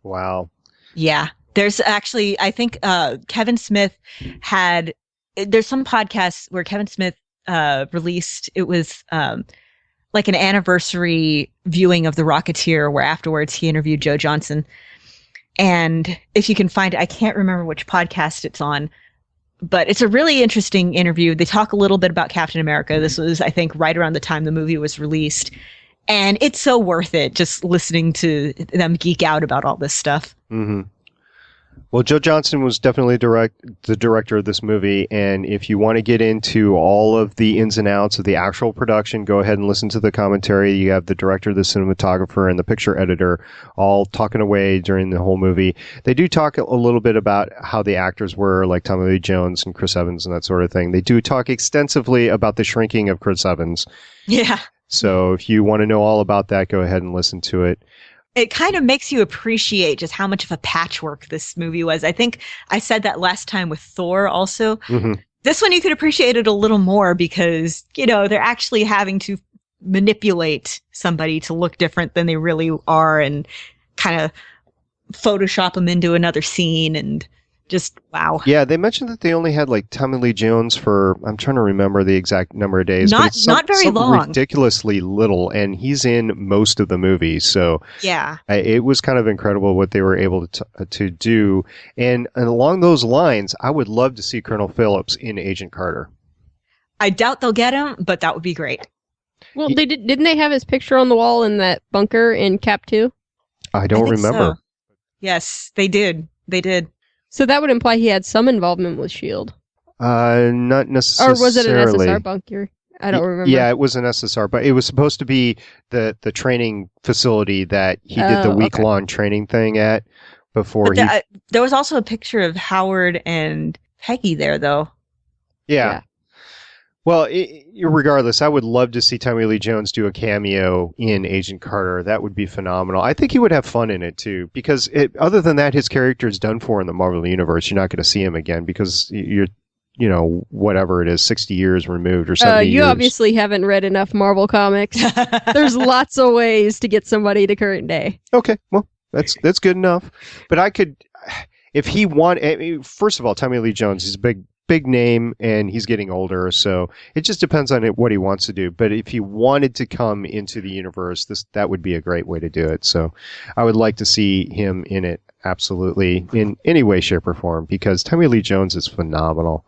Wow. Yeah. There's actually, I think Kevin Smith there's some podcasts where Kevin Smith released, it was like an anniversary viewing of The Rocketeer, where afterwards he interviewed Joe Johnston. And if you can find it, I can't remember which podcast it's on, but it's a really interesting interview. They talk a little bit about Captain America. This was, I think, right around the time the movie was released. And it's so worth it just listening to them geek out about all this stuff. Mm-hmm. Well, Joe Johnston was definitely the director of this movie, and if you want to get into all of the ins and outs of the actual production, go ahead and listen to the commentary. You have the director, the cinematographer, and the picture editor all talking away during the whole movie. They do talk a little bit about how the actors were, like Tommy Lee Jones and Chris Evans and that sort of thing. They do talk extensively about the shrinking of Chris Evans. Yeah. So if you want to know all about that, go ahead and listen to it. It kind of makes you appreciate just how much of a patchwork this movie was. I think I said that last time with Thor also. Mm-hmm. This one you could appreciate it a little more because, they're actually having to manipulate somebody to look different than they really are and kind of Photoshop them into another scene and just wow. Yeah, they mentioned that they only had like Tommy Lee Jones for, I'm trying to remember the exact number of days. Not very long. Ridiculously little, and he's in most of the movie. So yeah, it was kind of incredible what they were able to do. And along those lines, I would love to see Colonel Phillips in Agent Carter. I doubt they'll get him, but that would be great. Well, didn't they have his picture on the wall in that bunker in Cap 2? I don't remember. So. Yes, they did. They did. So that would imply he had some involvement with S.H.I.E.L.D. Not necessarily. Or was it an SSR bunker? I don't remember. Yeah, it was an SSR, but it was supposed to be the training facility that he did the week-long training thing at before there was also a picture of Howard and Peggy there, though. Yeah. Well, regardless, I would love to see Tommy Lee Jones do a cameo in Agent Carter. That would be phenomenal. I think he would have fun in it, too, because other than that, his character is done for in the Marvel Universe. You're not going to see him again because you're, whatever it is, 60 years removed or 70 years. You obviously haven't read enough Marvel comics. There's lots of ways to get somebody to current day. Okay, well, that's good enough. But I could, if he first of all, Tommy Lee Jones is a big name and he's getting older, so it just depends on what he wants to do. But if he wanted to come into the universe, that would be a great way to do it. So I would like to see him in it, absolutely, in any way, shape, or form, because Tommy Lee Jones is phenomenal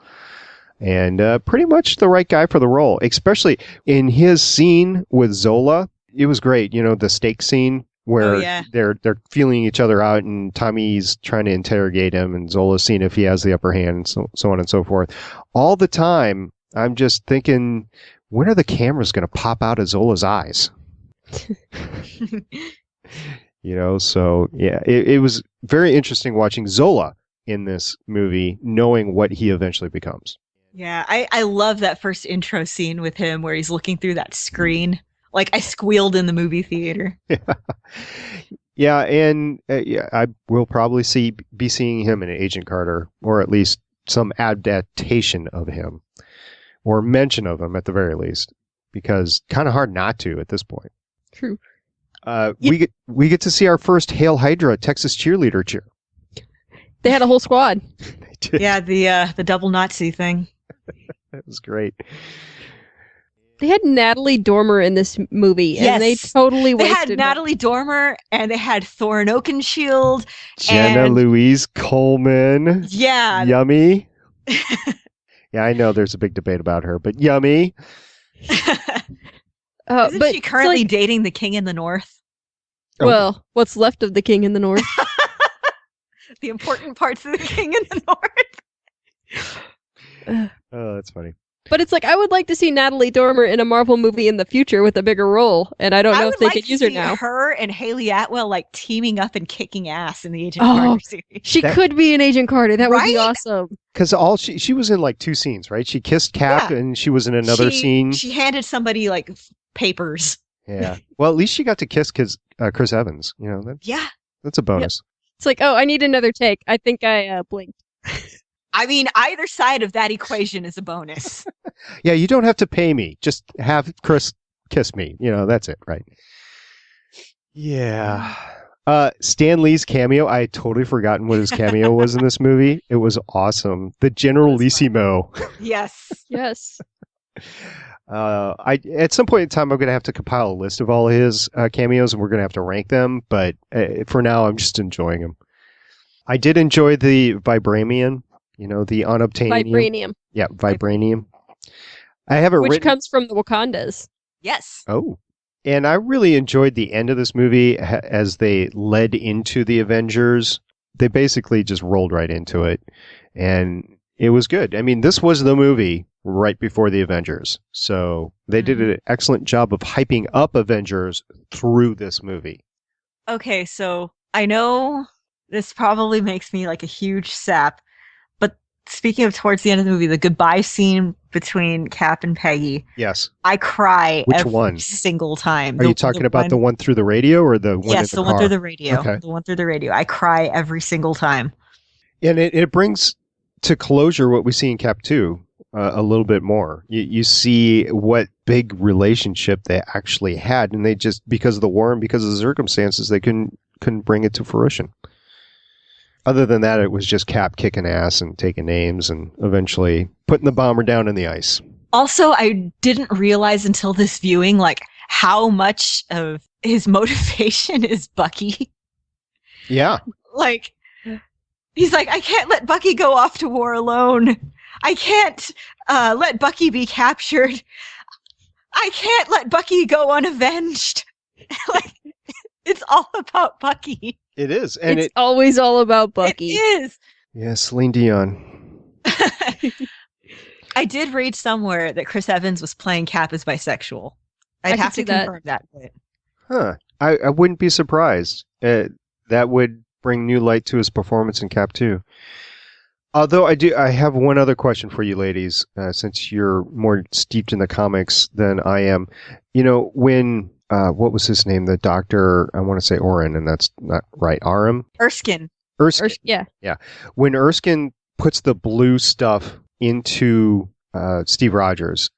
and pretty much the right guy for the role, especially in his scene with Zola. It was great, the steak scene where yeah. they're feeling each other out, and Tommy's trying to interrogate him, and Zola's seeing if he has the upper hand, and so on and so forth. All the time, I'm just thinking, when are the cameras going to pop out of Zola's eyes? So yeah, it was very interesting watching Zola in this movie, knowing what he eventually becomes. Yeah, I love that first intro scene with him where he's looking through that screen. Like, I squealed in the movie theater. Yeah, and I will probably be seeing him in Agent Carter, or at least some adaptation of him, or mention of him at the very least, because kind of hard not to at this point. True. We get to see our first Hail Hydra Texas cheerleader cheer. They had a whole squad. They did. Yeah, the double Nazi thing. That was great. They had Natalie Dormer in this movie, and they totally wasted They had Natalie Dormer, and they had Thorin Oakenshield. Jenna Louise Coleman. Yeah. Yummy. Yeah, I know there's a big debate about her, but yummy. Isn't she currently dating the King in the North? Well, what's left of the King in the North? The important parts of the King in the North. Oh, that's funny. But it's like, I would like to see Natalie Dormer in a Marvel movie in the future with a bigger role, and I don't know if they could use her now. Her and Haley Atwell like teaming up and kicking ass in the Agent Carter series. She could be an Agent Carter. That would be awesome. Because she was in like 2 scenes, right? She kissed Cap, and she was in another scene. She handed somebody like papers. Yeah. Well, at least she got to kiss Chris Evans. That's a bonus. Yep. It's like, oh, I need another take. I think I blinked. I mean, either side of that equation is a bonus. Yeah, you don't have to pay me. Just have Chris kiss me. That's it, right? Yeah. Stan Lee's cameo. I had totally forgotten what his cameo was in this movie. It was awesome. The Generalissimo. Yes. Yes. At some point in time, I'm going to have to compile a list of all his cameos, and we're going to have to rank them. But for now, I'm just enjoying them. I did enjoy the Vibranium. The unobtainium. Vibranium. Yeah, Vibranium. I have Which comes from the Wakandas. Yes. Oh. And I really enjoyed the end of this movie as they led into the Avengers. They basically just rolled right into it. And it was good. I mean, this was the movie right before the Avengers. So they did an excellent job of hyping up Avengers through this movie. Okay, so I know this probably makes me like a huge sap. Speaking of towards the end of the movie, the goodbye scene between Cap and Peggy. Yes. I cry every single time. Are you talking about the one through the radio or the one Yes, in the car? one through the radio. Okay. The one through the radio. I cry every single time. And it brings to closure what we see in Cap 2 a little bit more. You see what big relationship they actually had, and they just, because of the war and because of the circumstances, they couldn't bring it to fruition. Other than that, it was just Cap kicking ass and taking names and eventually putting the bomber down in the ice. Also, I didn't realize until this viewing, like, how much of his motivation is Bucky. Yeah. Like, he's like, I can't let Bucky go off to war alone. I can't let Bucky be captured. I can't let Bucky go unavenged. Like, it's all about Bucky. It is. And it's always all about Bucky. It is. Yeah, Celine Dion. I did read somewhere that Chris Evans was playing Cap as bisexual. I'd have to confirm that. Huh. I wouldn't be surprised. That would bring new light to his performance in Cap 2. Although I have one other question for you ladies, since you're more steeped in the comics than I am. When what was his name? The doctor, I want to say Orin, and that's not right. Aram? Erskine. Yeah. Yeah. When Erskine puts the blue stuff into Steve Rogers,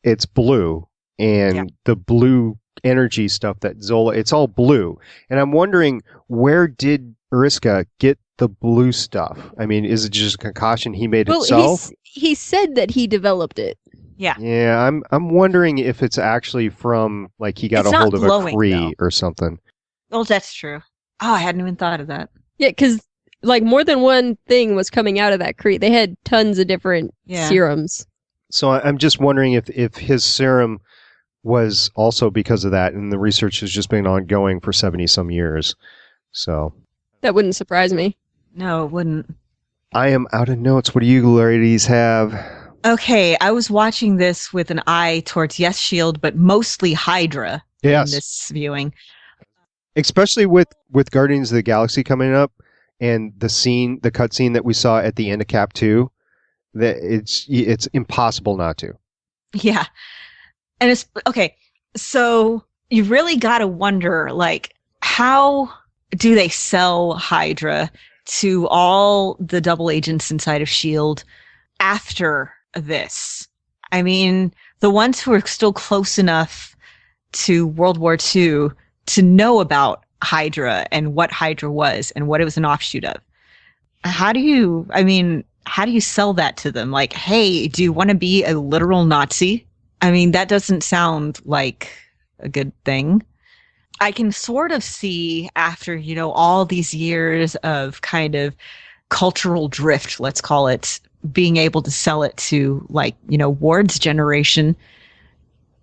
it's blue, and the blue energy stuff that Zola, it's all blue. And I'm wondering, where did Eriska get the blue stuff? I mean, is it just a concoction he made himself? He said that he developed it. Yeah. Yeah, I'm wondering if it's actually from, like, he got a hold of a Kree or something. Oh, that's true. Oh, I hadn't even thought of that. Yeah, because, like, more than one thing was coming out of that Kree. They had tons of different serums. So I'm just wondering if his serum was also because of that, and the research has just been ongoing for 70-some years. So That wouldn't surprise me. No, it wouldn't. I am out of notes. What do you ladies have? Okay, I was watching this with an eye towards yes, S.H.I.E.L.D, but mostly HYDRA Yes. in this viewing. Especially with Guardians of the Galaxy coming up, and the cutscene that we saw at the end of Cap 2, that it's impossible not to. Yeah. And it's okay. So you really got to wonder, like, how do they sell HYDRA to all the double agents inside of S.H.I.E.L.D. after this? I mean, the ones who are still close enough to World War II to know about HYDRA and what HYDRA was and what it was an offshoot of. How do you sell that to them? Like, hey, do you want to be a literal Nazi? I mean, that doesn't sound like a good thing. I can sort of see after, all these years of kind of cultural drift, let's call it, being able to sell it to Ward's generation,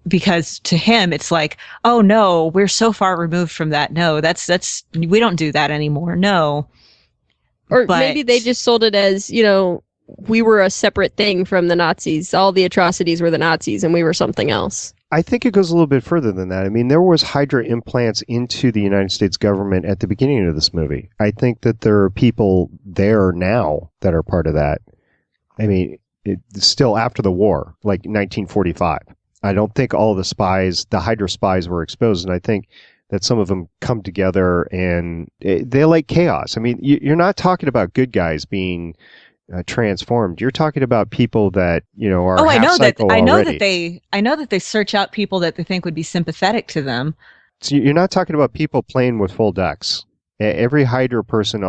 because to him it's like, oh no, we're so far removed from that. No, that's we don't do that anymore. No. Or maybe they just sold it as, we were a separate thing from the Nazis. All the atrocities were the Nazis and we were something else. I think it goes a little bit further than that. I mean, there was HYDRA implants into the United States government at the beginning of this movie. I think that there are people there now that are part of that. I mean, it's still after the war, like 1945. I don't think all the spies, the HYDRA spies, were exposed, and I think that some of them come together and they like chaos. I mean, you're not talking about good guys being transformed. You're talking about people that are. Oh, I know that they search out people that they think would be sympathetic to them. So you're not talking about people playing with full decks. Every HYDRA person,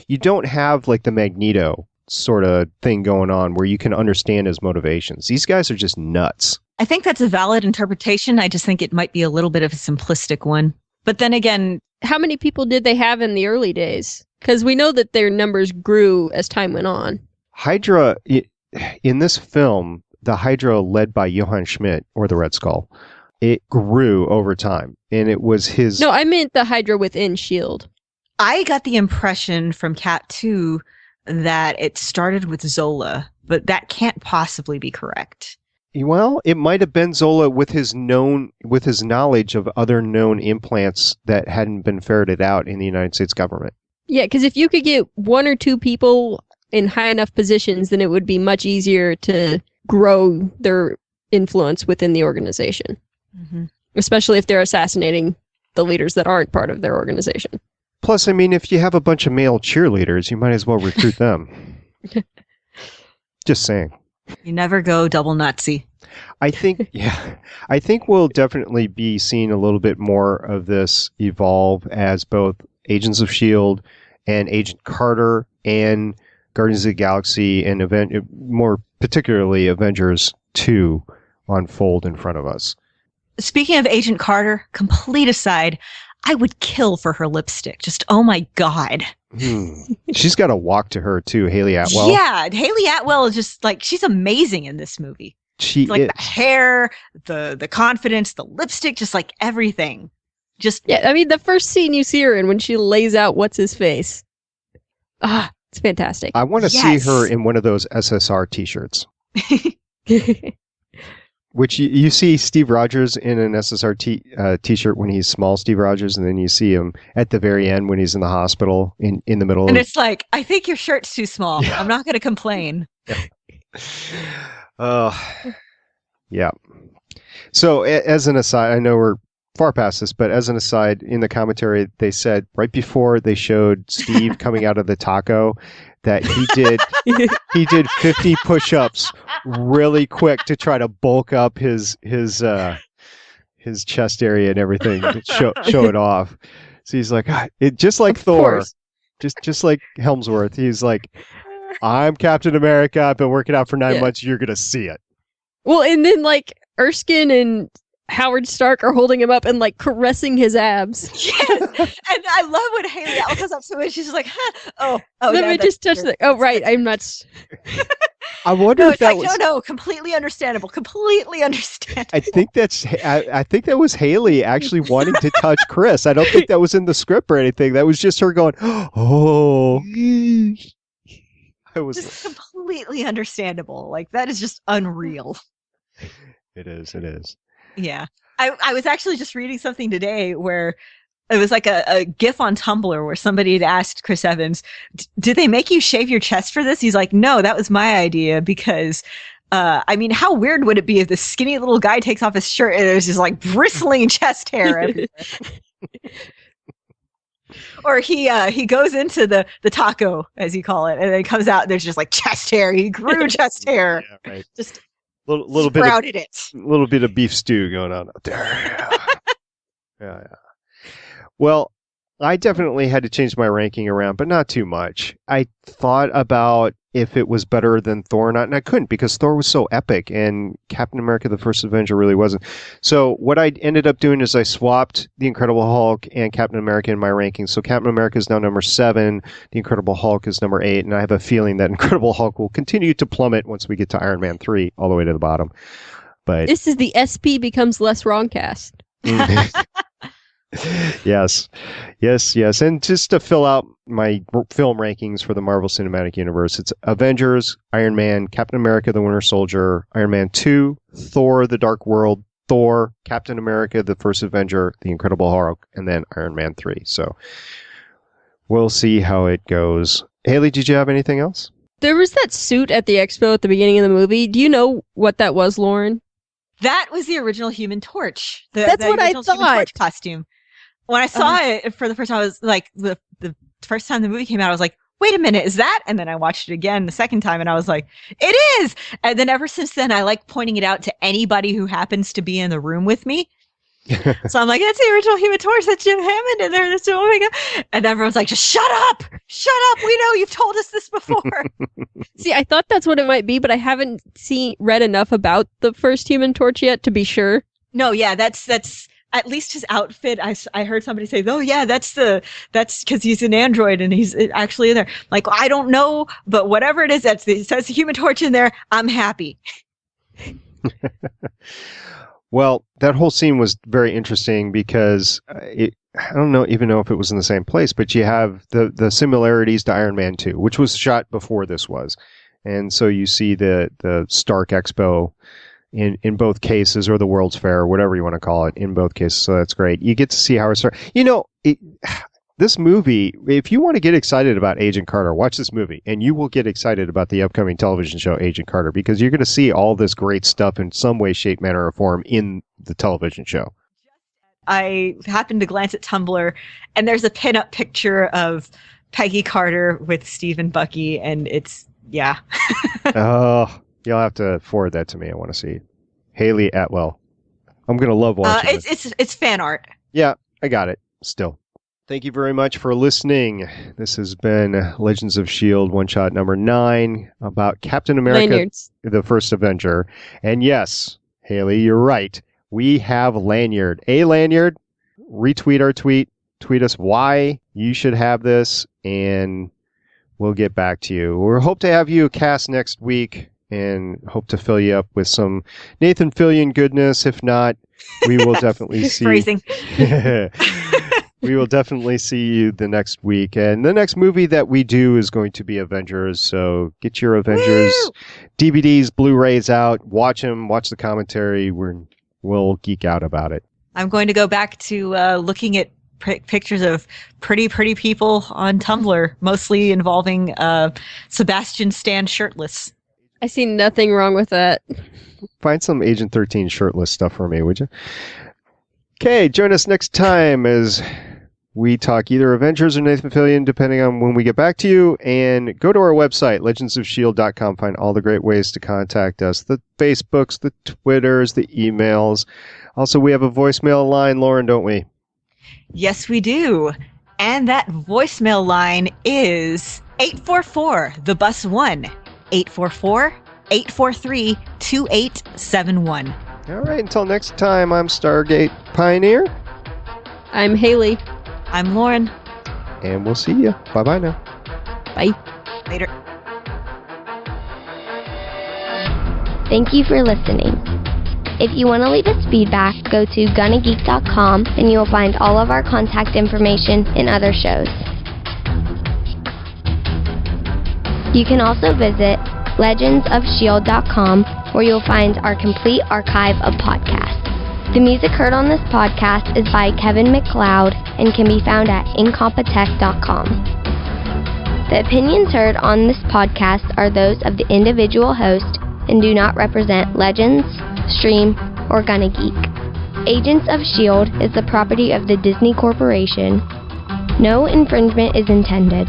you don't have like the Magneto sort of thing going on where you can understand his motivations. These guys are just nuts. I think that's a valid interpretation. I just think it might be a little bit of a simplistic one. But then again, how many people did they have in the early days? Because we know that their numbers grew as time went on. HYDRA, in this film, the HYDRA led by Johann Schmidt, or the Red Skull, it grew over time. And it was his... No, I meant the HYDRA within S.H.I.E.L.D. I got the impression from Cat 2 that it started with Zola, but that can't possibly be correct. Well, it might have been Zola with his knowledge of other known implants that hadn't been ferreted out in the United States government. Yeah, because if you could get one or two people in high enough positions, then it would be much easier to grow their influence within the organization. Mm-hmm. Especially if they're assassinating the leaders that aren't part of their organization. Plus, I mean, if you have a bunch of male cheerleaders, you might as well recruit them. Just saying. You never go double Nazi. I think we'll definitely be seeing a little bit more of this evolve as both Agents of S.H.I.E.L.D. and Agent Carter and Guardians of the Galaxy and more particularly Avengers 2 unfold in front of us. Speaking of Agent Carter, complete aside, I would kill for her lipstick. Just, oh my God. She's got a walk to her too, Haley Atwell. Yeah, Haley Atwell is just like, she's amazing in this movie. She like the hair, the confidence, the lipstick, just like everything. Just yeah, I mean the first scene you see her in when she lays out what's his face. It's fantastic. I want to see her in one of those SSR t-shirts. Which you see Steve Rogers in an SSR t-shirt when he's small Steve Rogers, and then you see him at the very end when he's in the hospital in the middle. And it's like, I think your shirt's too small. Yeah. I'm not going to complain. Yeah. So as an aside, I know we're far past this, but as an aside, in the commentary, they said right before they showed Steve coming out of the taco that he did 50 push-ups really quick to try to bulk up his chest area and everything to show it off. So he's like, just like of Thor, just like Helmsworth. He's like, I'm Captain America. I've been working out for 9 months. You're gonna see it. Well, and then like Erskine and Howard Stark are holding him up and like caressing his abs. Yes, and I love when Haley Atwell comes up to him and she's like, "Oh, let me just touch the. Oh, right, I'm not." I wonder No, if it's that like, was. no, completely understandable. Completely understandable. I think I think that was Haley actually wanting to touch Chris. I don't think that was in the script or anything. That was just her going, "Oh." I was. Just completely understandable. Like, that is just unreal. It is. It is. Yeah. I was actually just reading something today where it was like a GIF on Tumblr where somebody had asked Chris Evans, did they make you shave your chest for this? He's like, no, that was my idea because, I mean, how weird would it be if this skinny little guy takes off his shirt and there's just like bristling chest hair everywhere? Or he goes into the taco, as you call it, and then he comes out and there's just like chest hair. He grew chest hair. Yeah, right. Just little sprouted it. Little bit of beef stew going on out there. Yeah. Well, I definitely had to change my ranking around, but not too much. I thought about if it was better than Thor or not, and I couldn't because Thor was so epic and Captain America the First Avenger really wasn't. So what I ended up doing is I swapped the Incredible Hulk and Captain America in my rankings. So Captain America is now number 7, the Incredible Hulk is number 8, and I have a feeling that Incredible Hulk will continue to plummet once we get to Iron Man 3 all the way to the bottom. But This is the SP becomes less wrong cast. Yes. And just to fill out my film rankings for the Marvel Cinematic Universe, it's Avengers, Iron Man, Captain America, the Winter Soldier, Iron Man 2, Thor, the Dark World, Thor, Captain America, the First Avenger, the Incredible Hulk, and then Iron Man 3. So we'll see how it goes. Haley, did you have anything else? There was that suit at the expo at the beginning of the movie. Do you know what that was, Lauren? That was the original Human Torch. That's what I original Human thought. Torch costume. When I saw it for the first time, I was like, the first time the movie came out, I was like, wait a minute, is that? And then I watched it again the second time and I was like, it is. And then ever since then, I like pointing it out to anybody who happens to be in the room with me. So I'm like, that's the original Human Torch. That's Jim Hammond in there. That's, oh my God. And everyone's like, just shut up. Shut up. We know you've told us this before. See, I thought that's what it might be, but I haven't read enough about the first Human Torch yet to be sure. No, yeah, that's at least his outfit. I heard somebody say, oh yeah, that's because he's an android and he's actually in there. Like, I don't know, but whatever it is, it says the Human Torch in there. I'm happy. Well, that whole scene was very interesting because I don't even know if it was in the same place, but you have the similarities to Iron Man 2, which was shot before this was. And so you see the Stark Expo in both cases, or the World's Fair, whatever you want to call it, in both cases. So that's great. You get to see how it started. This movie, if you want to get excited about Agent Carter, watch this movie, and you will get excited about the upcoming television show Agent Carter, because you're going to see all this great stuff in some way, shape, manner, or form in the television show. I happened to glance at Tumblr, and there's a pinup picture of Peggy Carter with Steve and Bucky, and it's, yeah. Oh, you'll have to forward that to me. I want to see Haley Atwell. I'm going to love watching this. It's fan art. Yeah, I got it. Still. Thank you very much for listening. This has been Legends of S.H.I.E.L.D. one-shot number 9 about Captain America, Lanyards. The First Avenger. And yes, Haley, you're right. We have lanyard. A lanyard. Retweet our tweet. Tweet us why you should have this, and we'll get back to you. We hope to have you cast next week and hope to fill you up with some Nathan Fillion goodness. If not, we will definitely see. Phrasing. We will definitely see you the next week. And the next movie that we do is going to be Avengers. So get your Avengers DVDs, Blu-rays out. Watch them. Watch the commentary. We'll geek out about it. I'm going to go back to looking at pictures of pretty people on Tumblr, mostly involving Sebastian Stan shirtless. I see nothing wrong with that. Find some Agent 13 shirtless stuff for me, would you? Okay, join us next time as we talk either Avengers or Nathan Fillion, depending on when we get back to you. And go to our website, legendsofshield.com. Find all the great ways to contact us. The Facebooks, the Twitters, the emails. Also, we have a voicemail line, Lauren, don't we? Yes, we do. And that voicemail line is 844, the bus 1, 844-843-2871. All right, until next time, I'm Stargate Pioneer. I'm Haley. I'm Lauren. And we'll see you. Bye-bye now. Bye. Later. Thank you for listening. If you want to leave us feedback, go to gonnageek.com and you will find all of our contact information and other shows. You can also visit legendsofshield.com where you'll find our complete archive of podcasts. The music heard on this podcast is by Kevin MacLeod and can be found at incompetech.com. The opinions heard on this podcast are those of the individual host and do not represent Legends, Stream, or Gonna Geek. Agents of S.H.I.E.L.D. is the property of the Disney Corporation. No infringement is intended.